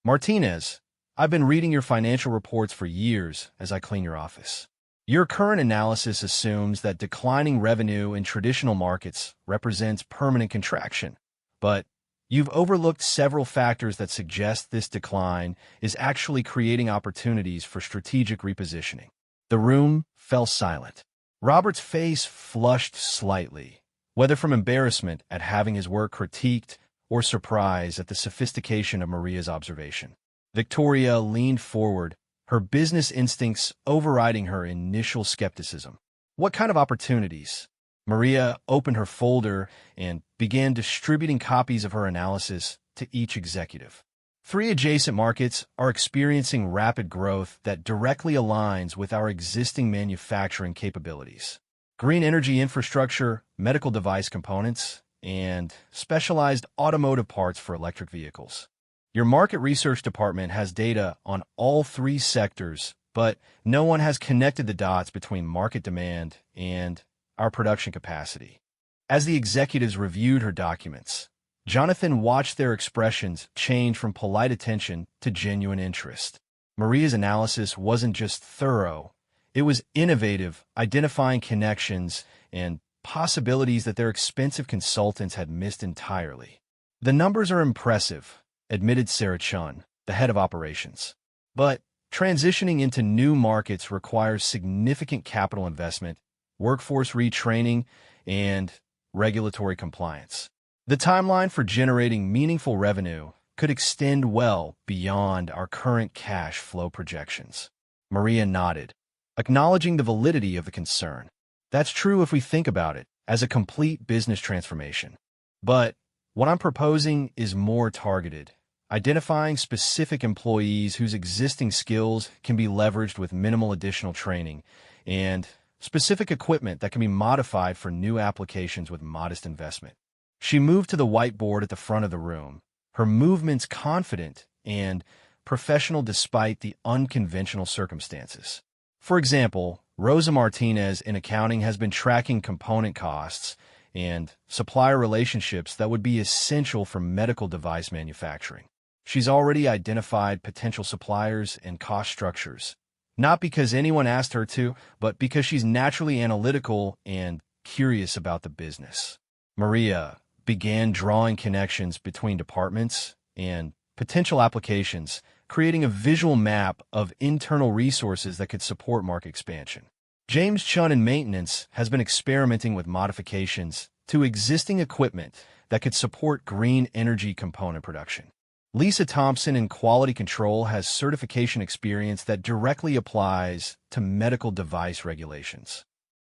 Martinez, I've been reading your financial reports for years as I clean your office. Your current analysis assumes that declining revenue in traditional markets represents permanent contraction, but you've overlooked several factors that suggest this decline is actually creating opportunities for strategic repositioning. The room fell silent. Robert's face flushed slightly, whether from embarrassment at having his work critiqued or surprise at the sophistication of Maria's observation. Victoria leaned forward, her business instincts overriding her initial skepticism. What kind of opportunities? Maria opened her folder and began distributing copies of her analysis to each executive. 3 adjacent markets are experiencing rapid growth that directly aligns with our existing manufacturing capabilities. Green energy infrastructure, medical device components, and specialized automotive parts for electric vehicles. Your market research department has data on all 3 sectors, but no one has connected the dots between market demand and our production capacity. As the executives reviewed her documents, Jonathan watched their expressions change from polite attention to genuine interest. Maria's analysis wasn't just thorough, it was innovative, identifying connections and possibilities that their expensive consultants had missed entirely. The numbers are impressive, admitted Sarah Chun, the head of operations. But transitioning into new markets requires significant capital investment, workforce retraining, and regulatory compliance. The timeline for generating meaningful revenue could extend well beyond our current cash flow projections. Maria nodded, acknowledging the validity of the concern. That's true if we think about it as a complete business transformation. But what I'm proposing is more targeted, identifying specific employees whose existing skills can be leveraged with minimal additional training, and specific equipment that can be modified for new applications with modest investment. She moved to the whiteboard at the front of the room, her movements confident and professional despite the unconventional circumstances. For example, Rosa Martinez in accounting has been tracking component costs and supplier relationships that would be essential for medical device manufacturing. She's already identified potential suppliers and cost structures, not because anyone asked her to, but because she's naturally analytical and curious about the business. Maria began drawing connections between departments and potential applications, creating a visual map of internal resources that could support market expansion. James Chun in maintenance has been experimenting with modifications to existing equipment that could support green energy component production. Lisa Thompson in quality control has certification experience that directly applies to medical device regulations.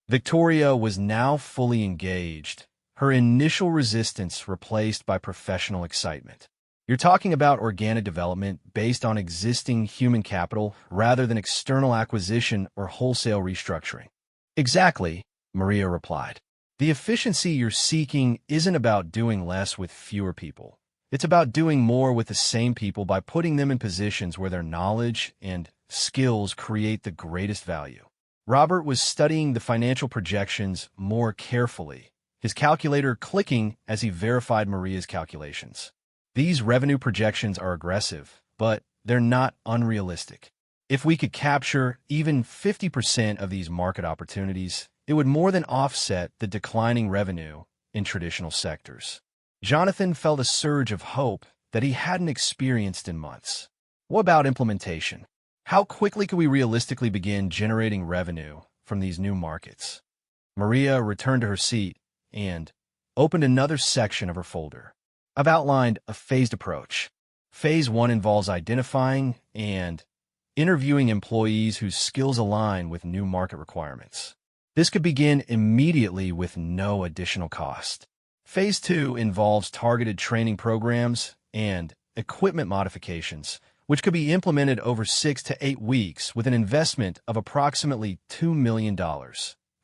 Victoria was now fully engaged, her initial resistance replaced by professional excitement. You're talking about organic development based on existing human capital rather than external acquisition or wholesale restructuring. Exactly, Maria replied. The efficiency you're seeking isn't about doing less with fewer people. It's about doing more with the same people by putting them in positions where their knowledge and skills create the greatest value. Robert was studying the financial projections more carefully, his calculator clicking as he verified Maria's calculations. These revenue projections are aggressive, but they're not unrealistic. If we could capture even 50% of these market opportunities, it would more than offset the declining revenue in traditional sectors. Jonathan felt a surge of hope that he hadn't experienced in months. What about implementation? How quickly could we realistically begin generating revenue from these new markets? Maria returned to her seat and opened another section of her folder. I've outlined a phased approach. Phase 1 involves identifying and interviewing employees whose skills align with new market requirements. This could begin immediately with no additional cost. Phase 2 involves targeted training programs and equipment modifications, which could be implemented over 6 to 8 weeks with an investment of approximately $2 million,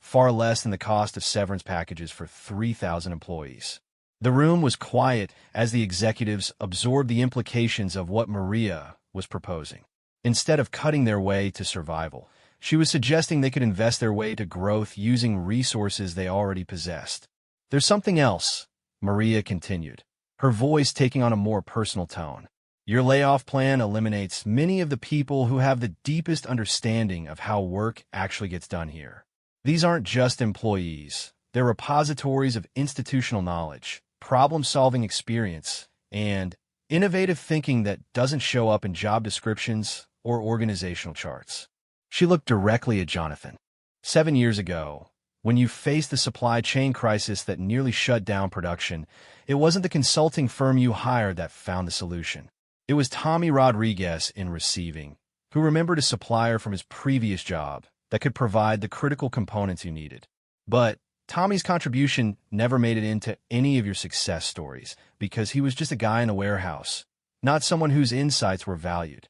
far less than the cost of severance packages for 3,000 employees. The room was quiet as the executives absorbed the implications of what Maria was proposing. Instead of cutting their way to survival, she was suggesting they could invest their way to growth using resources they already possessed. "There's something else," Maria continued, her voice taking on a more personal tone. "Your layoff plan eliminates many of the people who have the deepest understanding of how work actually gets done here. These aren't just employees. They're repositories of institutional knowledge, problem-solving experience, and innovative thinking that doesn't show up in job descriptions or organizational charts." She looked directly at Jonathan. 7 years ago, when you faced the supply chain crisis that nearly shut down production, it wasn't the consulting firm you hired that found the solution. It was Tommy Rodriguez in receiving, who remembered a supplier from his previous job that could provide the critical components you needed. But Tommy's contribution never made it into any of your success stories because he was just a guy in a warehouse, not someone whose insights were valued.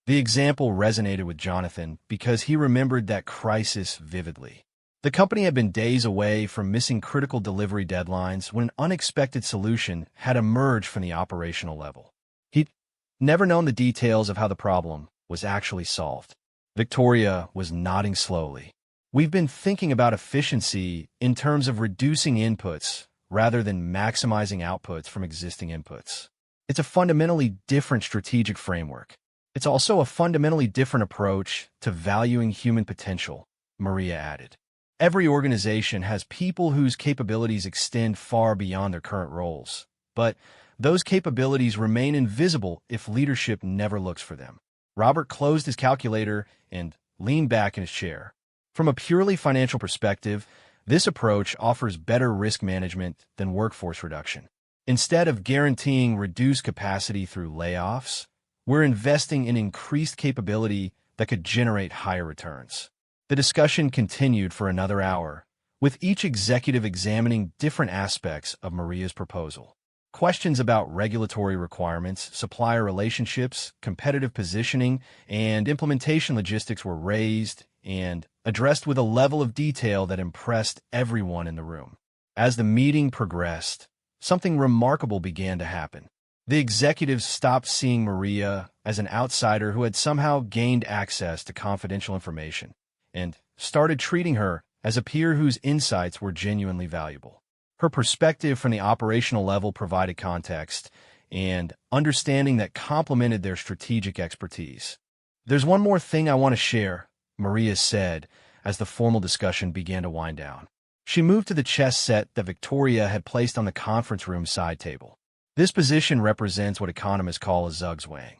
The example resonated with Jonathan because he remembered that crisis vividly. The company had been days away from missing critical delivery deadlines when an unexpected solution had emerged from the operational level. He'd never known the details of how the problem was actually solved. Victoria was nodding slowly. "We've been thinking about efficiency in terms of reducing inputs rather than maximizing outputs from existing inputs. It's a fundamentally different strategic framework. It's also a fundamentally different approach to valuing human potential," Maria added. "Every organization has people whose capabilities extend far beyond their current roles, but those capabilities remain invisible if leadership never looks for them." Robert closed his calculator and leaned back in his chair. "From a purely financial perspective, this approach offers better risk management than workforce reduction. Instead of guaranteeing reduced capacity through layoffs, we're investing in increased capability that could generate higher returns." The discussion continued for another hour, with each executive examining different aspects of Maria's proposal. Questions about regulatory requirements, supplier relationships, competitive positioning, and implementation logistics were raised and addressed with a level of detail that impressed everyone in the room. As the meeting progressed, something remarkable began to happen. The executives stopped seeing Maria as an outsider who had somehow gained access to confidential information and started treating her as a peer whose insights were genuinely valuable. Her perspective from the operational level provided context and understanding that complemented their strategic expertise. "There's one more thing I want to share," Maria said as the formal discussion began to wind down. She moved to the chess set that Victoria had placed on the conference room side table. This position represents what economists call a zugzwang,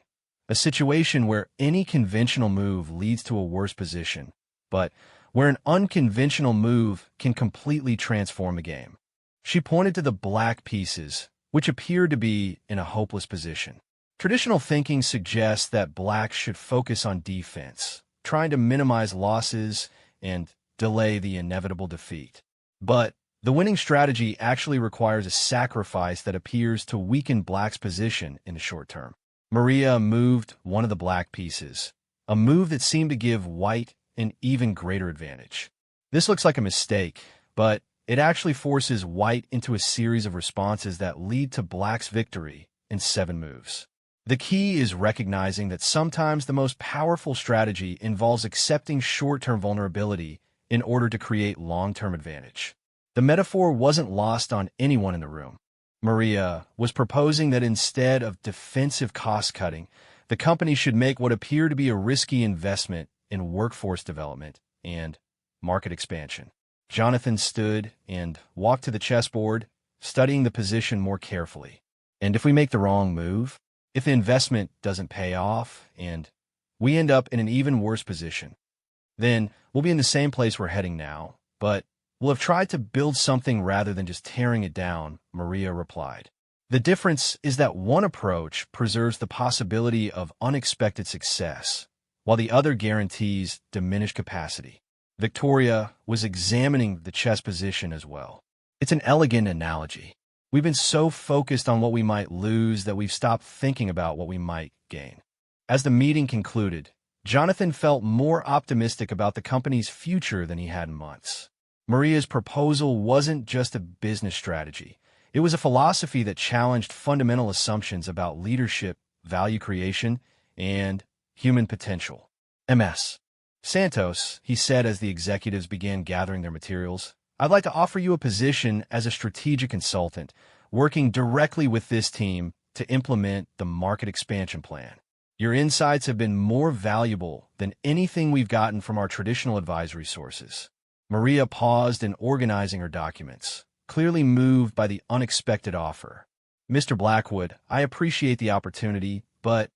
a situation where any conventional move leads to a worse position, but where an unconventional move can completely transform the game. She pointed to the black pieces, which appeared to be in a hopeless position. Traditional thinking suggests that blacks should focus on defense, trying to minimize losses and delay the inevitable defeat. But the winning strategy actually requires a sacrifice that appears to weaken black's position in the short term. Maria moved one of the black pieces, a move that seemed to give white an even greater advantage. "This looks like a mistake, but it actually forces white into a series of responses that lead to black's victory in 7 moves. The key is recognizing that sometimes the most powerful strategy involves accepting short-term vulnerability in order to create long-term advantage." The metaphor wasn't lost on anyone in the room. Maria was proposing that instead of defensive cost-cutting, the company should make what appeared to be a risky investment in workforce development and market expansion. Jonathan stood and walked to the chessboard, studying the position more carefully. "And if we make the wrong move, if the investment doesn't pay off, and we end up in an even worse position, then we'll be in the same place we're heading now, but we'll have tried to build something rather than just tearing it down," Maria replied. "The difference is that one approach preserves the possibility of unexpected success, while the other guarantees diminished capacity." Victoria was examining the chess position as well. "It's an elegant analogy. We've been so focused on what we might lose that we've stopped thinking about what we might gain." As the meeting concluded, Jonathan felt more optimistic about the company's future than he had in months. Maria's proposal wasn't just a business strategy. It was a philosophy that challenged fundamental assumptions about leadership, value creation, and human potential. MS. Santos, he said as the executives began gathering their materials, I'd like to offer you a position as a strategic consultant, working directly with this team to implement the market expansion plan. Your insights have been more valuable than anything we've gotten from our traditional advisory sources. Maria paused in organizing her documents, clearly moved by the unexpected offer. Mr. Blackwood, I appreciate the opportunity, but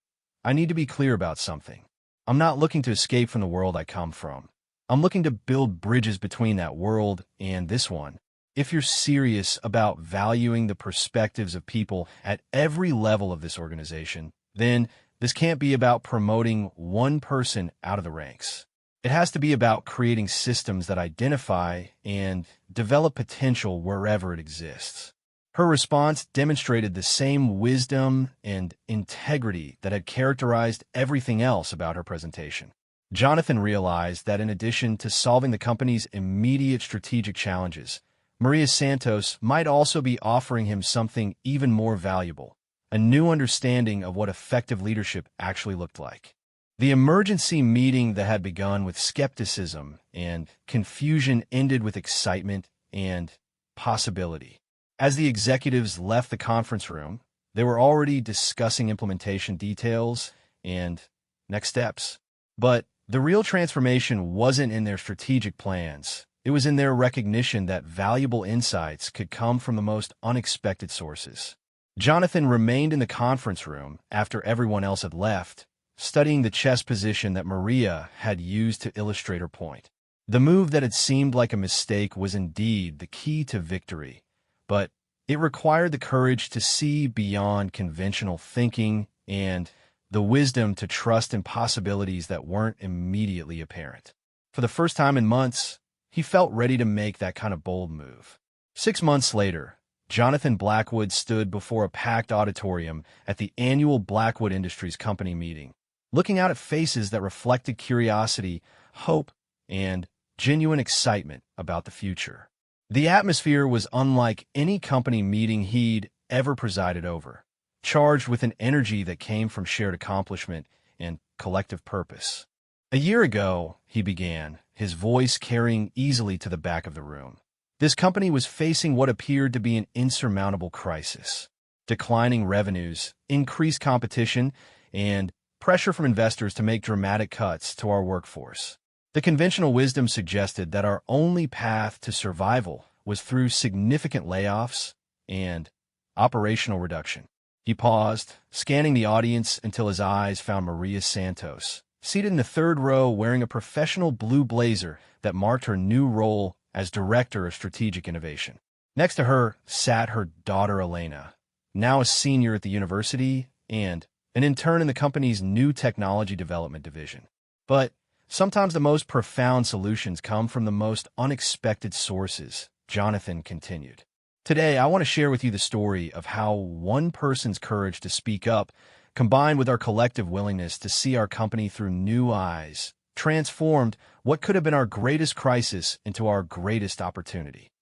I need to be clear about something. I'm not looking to escape from the world I come from. I'm looking to build bridges between that world and this one. If you're serious about valuing the perspectives of people at every level of this organization, then this can't be about promoting one person out of the ranks. It has to be about creating systems that identify and develop potential wherever it exists. Her response demonstrated the same wisdom and integrity that had characterized everything else about her presentation. Jonathan realized that in addition to solving the company's immediate strategic challenges, Maria Santos might also be offering him something even more valuable, a new understanding of what effective leadership actually looked like. The emergency meeting that had begun with skepticism and confusion ended with excitement and possibility. As the executives left the conference room, they were already discussing implementation details and next steps. But the real transformation wasn't in their strategic plans. It was in their recognition that valuable insights could come from the most unexpected sources. Jonathan remained in the conference room after everyone else had left, studying the chess position that Maria had used to illustrate her point. The move that had seemed like a mistake was indeed the key to victory, but it required the courage to see beyond conventional thinking and the wisdom to trust in possibilities that weren't immediately apparent. For the first time in months, he felt ready to make that kind of bold move. 6 months later, Jonathan Blackwood stood before a packed auditorium at the annual Blackwood Industries company meeting, looking out at faces that reflected curiosity, hope, and genuine excitement about the future. The atmosphere was unlike any company meeting he'd ever presided over, charged with an energy that came from shared accomplishment and collective purpose. A year ago, he began, his voice carrying easily to the back of the room. This company was facing what appeared to be an insurmountable crisis. Declining revenues, increased competition, and pressure from investors to make dramatic cuts to our workforce. The conventional wisdom suggested that our only path to survival was through significant layoffs and operational reduction. He paused, scanning the audience until his eyes found Maria Santos, seated in the third row wearing a professional blue blazer that marked her new role as Director of Strategic Innovation. Next to her sat her daughter Elena, now a senior at the university and an intern in the company's new technology development division. But sometimes the most profound solutions come from the most unexpected sources, Jonathan continued. Today, I want to share with you the story of how one person's courage to speak up, combined with our collective willingness to see our company through new eyes, transformed what could have been our greatest crisis into our greatest opportunity.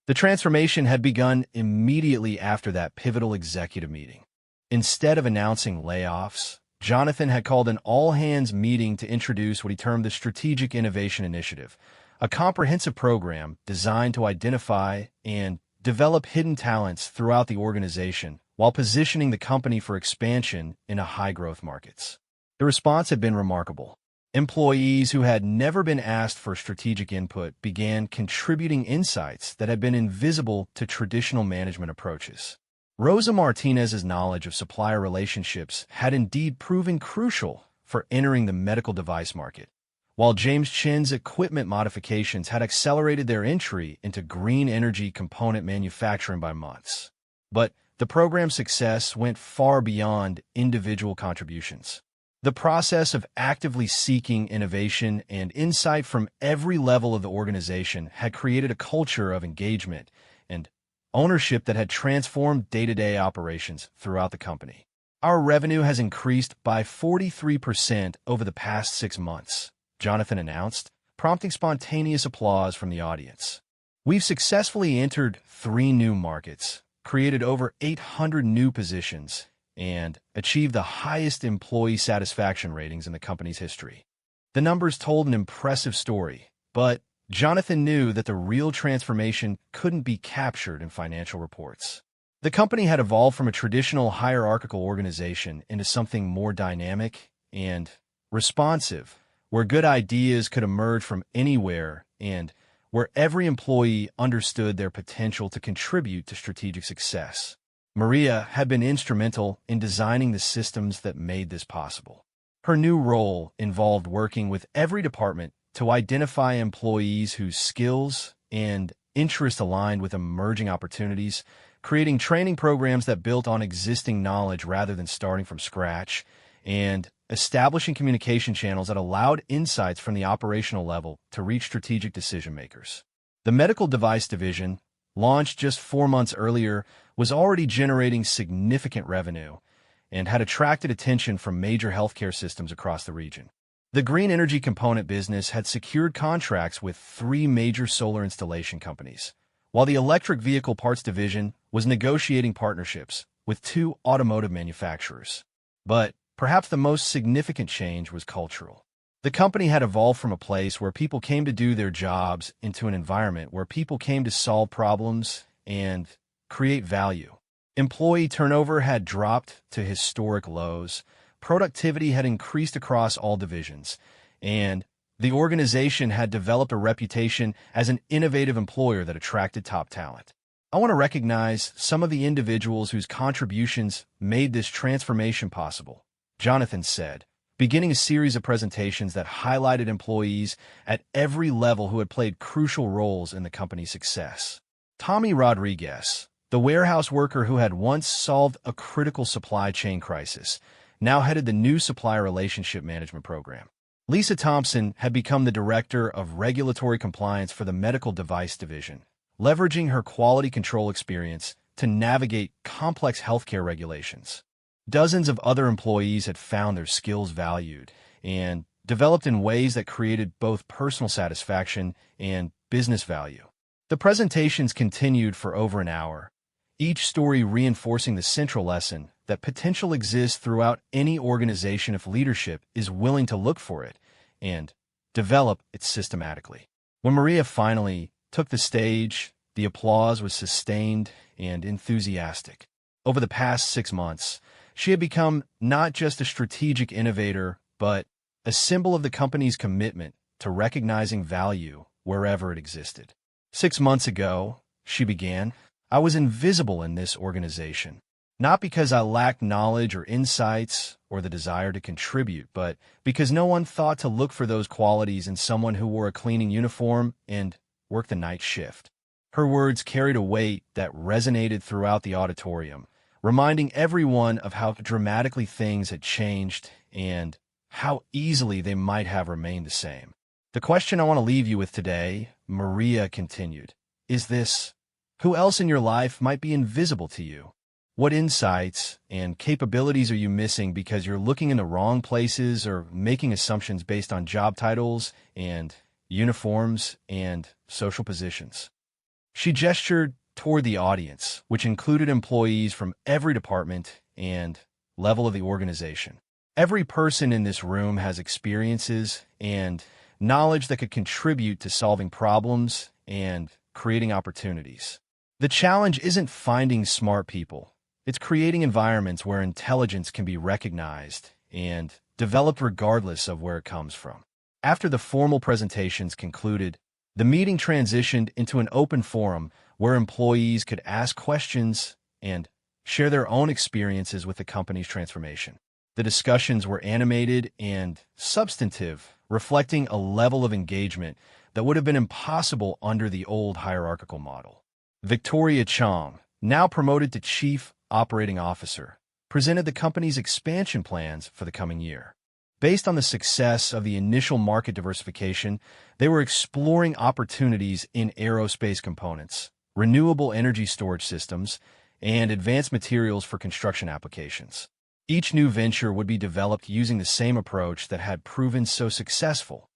The transformation had begun immediately after that pivotal executive meeting. Instead of announcing layoffs, Jonathan had called an all-hands meeting to introduce what he termed the Strategic Innovation Initiative, a comprehensive program designed to identify and develop hidden talents throughout the organization while positioning the company for expansion into high-growth markets. The response had been remarkable. Employees who had never been asked for strategic input began contributing insights that had been invisible to traditional management approaches. Rosa Martinez's knowledge of supplier relationships had indeed proven crucial for entering the medical device market, while James Chin's equipment modifications had accelerated their entry into green energy component manufacturing by months. But the program's success went far beyond individual contributions. The process of actively seeking innovation and insight from every level of the organization had created a culture of engagement and ownership that had transformed day-to-day operations throughout the company. Our revenue has increased by 43% over the past 6 months, Jonathan announced, prompting spontaneous applause from the audience. We've successfully entered 3 new markets, created over 800 new positions, and achieved the highest employee satisfaction ratings in the company's history. The numbers told an impressive story, but Jonathan knew that the real transformation couldn't be captured in financial reports. The company had evolved from a traditional hierarchical organization into something more dynamic and responsive, where good ideas could emerge from anywhere and where every employee understood their potential to contribute to strategic success. Maria had been instrumental in designing the systems that made this possible. Her new role involved working with every department to identify employees whose skills and interests aligned with emerging opportunities, creating training programs that built on existing knowledge rather than starting from scratch, and establishing communication channels that allowed insights from the operational level to reach strategic decision-makers. The medical device division, launched just 4 months earlier, was already generating significant revenue and had attracted attention from major healthcare systems across the region. The green energy component business had secured contracts with 3 major solar installation companies, while the electric vehicle parts division was negotiating partnerships with 2 automotive manufacturers. But perhaps the most significant change was cultural. The company had evolved from a place where people came to do their jobs into an environment where people came to solve problems and create value. Employee turnover had dropped to historic lows, productivity had increased across all divisions, and the organization had developed a reputation as an innovative employer that attracted top talent. I want to recognize some of the individuals whose contributions made this transformation possible, Jonathan said, beginning a series of presentations that highlighted employees at every level who had played crucial roles in the company's success. Tommy Rodriguez, the warehouse worker who had once solved a critical supply chain crisis, now headed the new supplier relationship management program. Lisa Thompson had become the director of regulatory compliance for the medical device division, leveraging her quality control experience to navigate complex healthcare regulations. Dozens of other employees had found their skills valued and developed in ways that created both personal satisfaction and business value. The presentations continued for over an hour, each story reinforcing the central lesson that potential exists throughout any organization if leadership is willing to look for it and develop it systematically. When Maria finally took the stage, the applause was sustained and enthusiastic. Over the past 6 months, she had become not just a strategic innovator, but a symbol of the company's commitment to recognizing value wherever it existed. 6 months ago, she began, I was invisible in this organization, not because I lacked knowledge or insights or the desire to contribute, but because no one thought to look for those qualities in someone who wore a cleaning uniform and worked the night shift. Her words carried a weight that resonated throughout the auditorium, reminding everyone of how dramatically things had changed and how easily they might have remained the same. The question I want to leave you with today, Maria continued, is this: who else in your life might be invisible to you? What insights and capabilities are you missing because you're looking in the wrong places or making assumptions based on job titles and uniforms and social positions? She gestured toward the audience, which included employees from every department and level of the organization. Every person in this room has experiences and knowledge that could contribute to solving problems and creating opportunities. The challenge isn't finding smart people. It's creating environments where intelligence can be recognized and developed regardless of where it comes from. After the formal presentations concluded, the meeting transitioned into an open forum where employees could ask questions and share their own experiences with the company's transformation. The discussions were animated and substantive, reflecting a level of engagement that would have been impossible under the old hierarchical model. Victoria Chong, now promoted to Chief Operating Officer, presented the company's expansion plans for the coming year. Based on the success of the initial market diversification, they were exploring opportunities in aerospace components, renewable energy storage systems, and advanced materials for construction applications. Each new venture would be developed using the same approach that had proven so successful,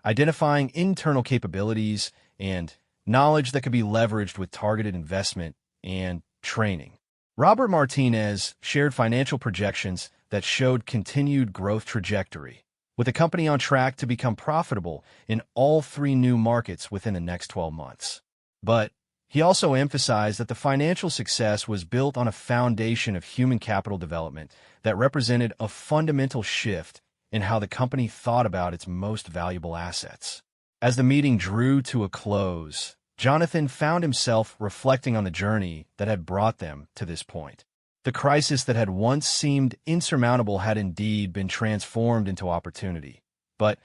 identifying internal capabilities and knowledge that could be leveraged with targeted investment and training. Robert Martinez shared financial projections that showed continued growth trajectory, with the company on track to become profitable in all 3 new markets within the next 12 months. But he also emphasized that the financial success was built on a foundation of human capital development that represented a fundamental shift in how the company thought about its most valuable assets. As the meeting drew to a close, Jonathan found himself reflecting on the journey that had brought them to this point. The crisis that had once seemed insurmountable had indeed been transformed into opportunity, but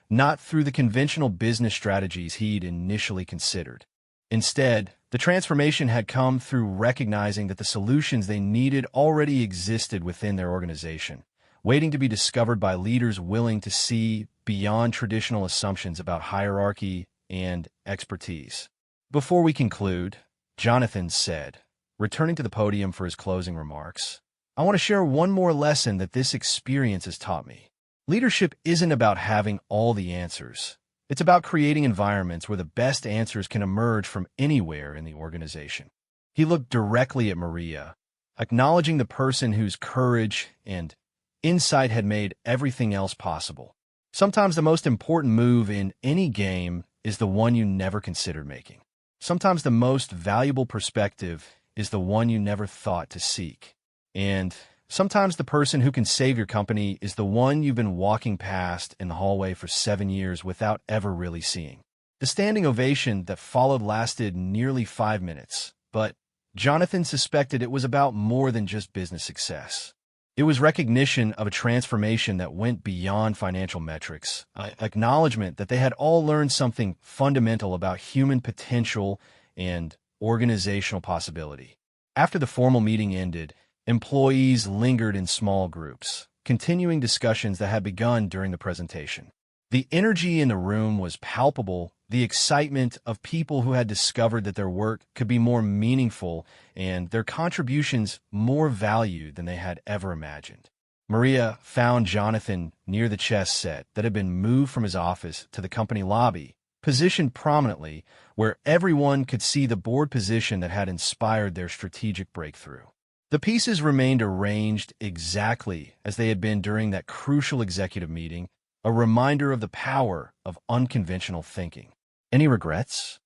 not through the conventional business strategies he'd initially considered. Instead, the transformation had come through recognizing that the solutions they needed already existed within their organization, waiting to be discovered by leaders willing to see beyond traditional assumptions about hierarchy and expertise. Before we conclude, Jonathan said, returning to the podium for his closing remarks, I want to share one more lesson that this experience has taught me. Leadership isn't about having all the answers. It's about creating environments where the best answers can emerge from anywhere in the organization. He looked directly at Maria, acknowledging the person whose courage and insight had made everything else possible. Sometimes the most important move in any game is the one you never considered making. Sometimes the most valuable perspective is the one you never thought to seek. And sometimes the person who can save your company is the one you've been walking past in the hallway for 7 years without ever really seeing. The standing ovation that followed lasted nearly 5 minutes, but Jonathan suspected it was about more than just business success. It was recognition of a transformation that went beyond financial metrics, acknowledgement that they had all learned something fundamental about human potential and organizational possibility. After the formal meeting ended, employees lingered in small groups, continuing discussions that had begun during the presentation. The energy in the room was palpable, the excitement of people who had discovered that their work could be more meaningful and their contributions more valued than they had ever imagined. Maria found Jonathan near the chess set that had been moved from his office to the company lobby, positioned prominently where everyone could see the board position that had inspired their strategic breakthrough. The pieces remained arranged exactly as they had been during that crucial executive meeting, a reminder of the power of unconventional thinking. Any regrets?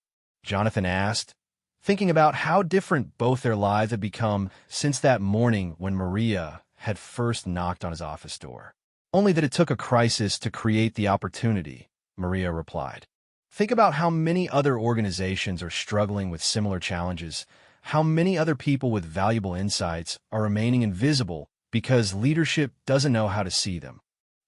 Jonathan asked, thinking about how different both their lives had become since that morning when Maria had first knocked on his office door. Only that it took a crisis to create the opportunity, Maria replied. Think about how many other organizations are struggling with similar challenges, how many other people with valuable insights are remaining invisible because leadership doesn't know how to see them.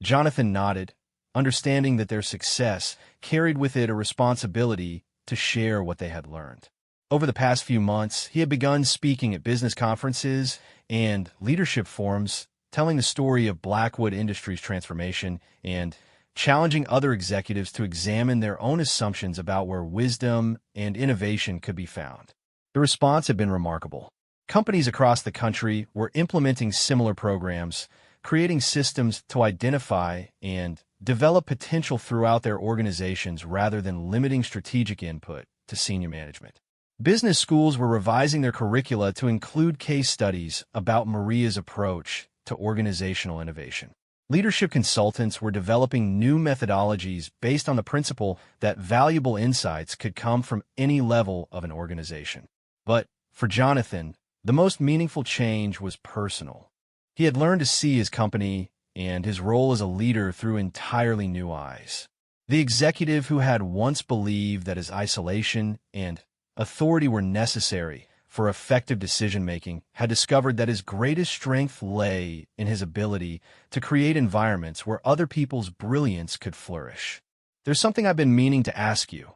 Jonathan nodded, understanding that their success carried with it a responsibility to share what they had learned. Over the past few months, he had begun speaking at business conferences and leadership forums, telling the story of Blackwood Industries' transformation and challenging other executives to examine their own assumptions about where wisdom and innovation could be found. The response had been remarkable. Companies across the country were implementing similar programs, creating systems to identify and develop potential throughout their organizations rather than limiting strategic input to senior management. Business schools were revising their curricula to include case studies about Maria's approach to organizational innovation. Leadership consultants were developing new methodologies based on the principle that valuable insights could come from any level of an organization. But for Jonathan, the most meaningful change was personal. He had learned to see his company and his role as a leader through entirely new eyes. The executive who had once believed that his isolation and authority were necessary for effective decision-making had discovered that his greatest strength lay in his ability to create environments where other people's brilliance could flourish. There's something I've been meaning to ask you,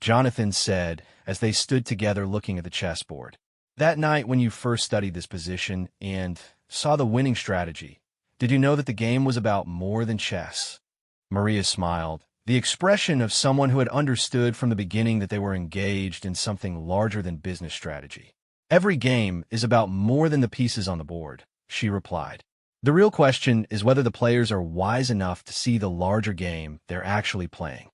Jonathan said as they stood together looking at the chessboard. That night when you first studied this position and saw the winning strategy, did you know that the game was about more than chess? Maria smiled, the expression of someone who had understood from the beginning that they were engaged in something larger than business strategy. Every game is about more than the pieces on the board, she replied. The real question is whether the players are wise enough to see the larger game they're actually playing.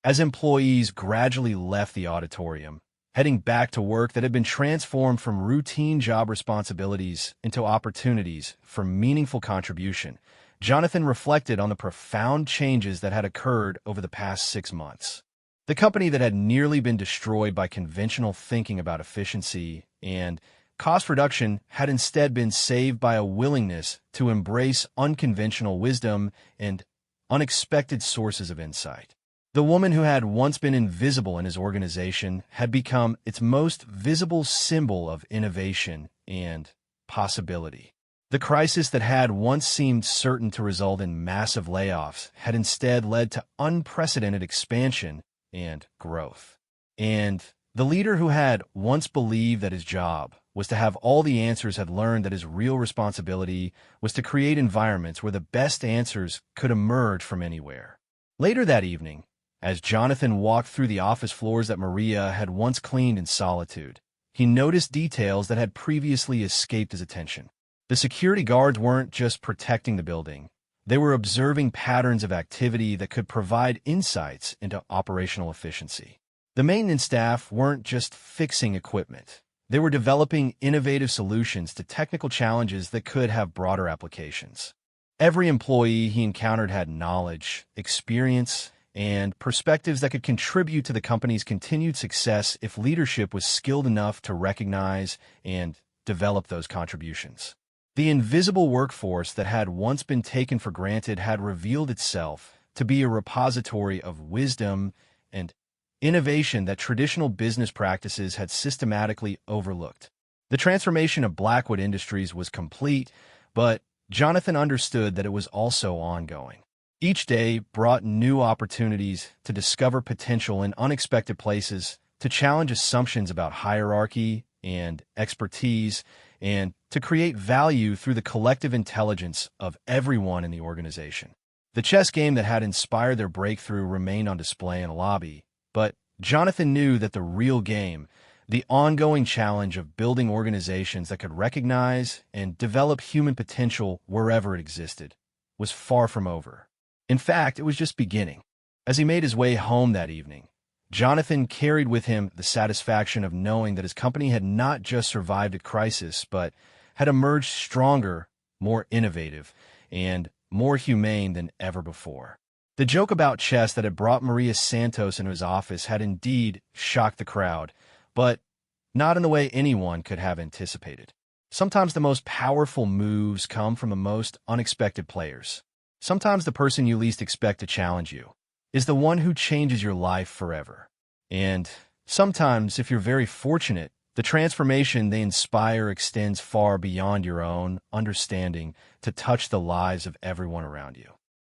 As employees gradually left the auditorium, heading back to work that had been transformed from routine job responsibilities into opportunities for meaningful contribution. Jonathan reflected on the profound changes that had occurred over the past 6 months. The company that had nearly been destroyed by conventional thinking about efficiency and cost reduction had instead been saved by a willingness to embrace unconventional wisdom and unexpected sources of insight. The woman who had once been invisible in his organization had become its most visible symbol of innovation and possibility. The crisis that had once seemed certain to result in massive layoffs had instead led to unprecedented expansion and growth. And the leader who had once believed that his job was to have all the answers had learned that his real responsibility was to create environments where the best answers could emerge from anywhere. Later that evening, as Jonathan walked through the office floors that Maria had once cleaned in solitude, he noticed details that had previously escaped his attention. The security guards weren't just protecting the building. They were observing patterns of activity that could provide insights into operational efficiency. The maintenance staff weren't just fixing equipment. They were developing innovative solutions to technical challenges that could have broader applications. Every employee he encountered had knowledge, experience, and perspectives that could contribute to the company's continued success if leadership was skilled enough to recognize and develop those contributions. The invisible workforce that had once been taken for granted had revealed itself to be a repository of wisdom and innovation that traditional business practices had systematically overlooked. The transformation of Blackwood Industries was complete, but Jonathan understood that it was also ongoing. Each day brought new opportunities to discover potential in unexpected places, to challenge assumptions about hierarchy and expertise, and to create value through the collective intelligence of everyone in the organization. The chess game that had inspired their breakthrough remained on display in a lobby, but Jonathan knew that the real game, the ongoing challenge of building organizations that could recognize and develop human potential wherever it existed, was far from over. In fact, it was just beginning. As he made his way home that evening, Jonathan carried with him the satisfaction of knowing that his company had not just survived a crisis, but had emerged stronger, more innovative, and more humane than ever before. The joke about chess that had brought Maria Santos into his office had indeed shocked the crowd, but not in the way anyone could have anticipated. Sometimes the most powerful moves come from the most unexpected players. Sometimes the person you least expect to challenge you is the one who changes your life forever. And sometimes, if you're very fortunate, the transformation they inspire extends far beyond your own understanding to touch the lives of everyone around you.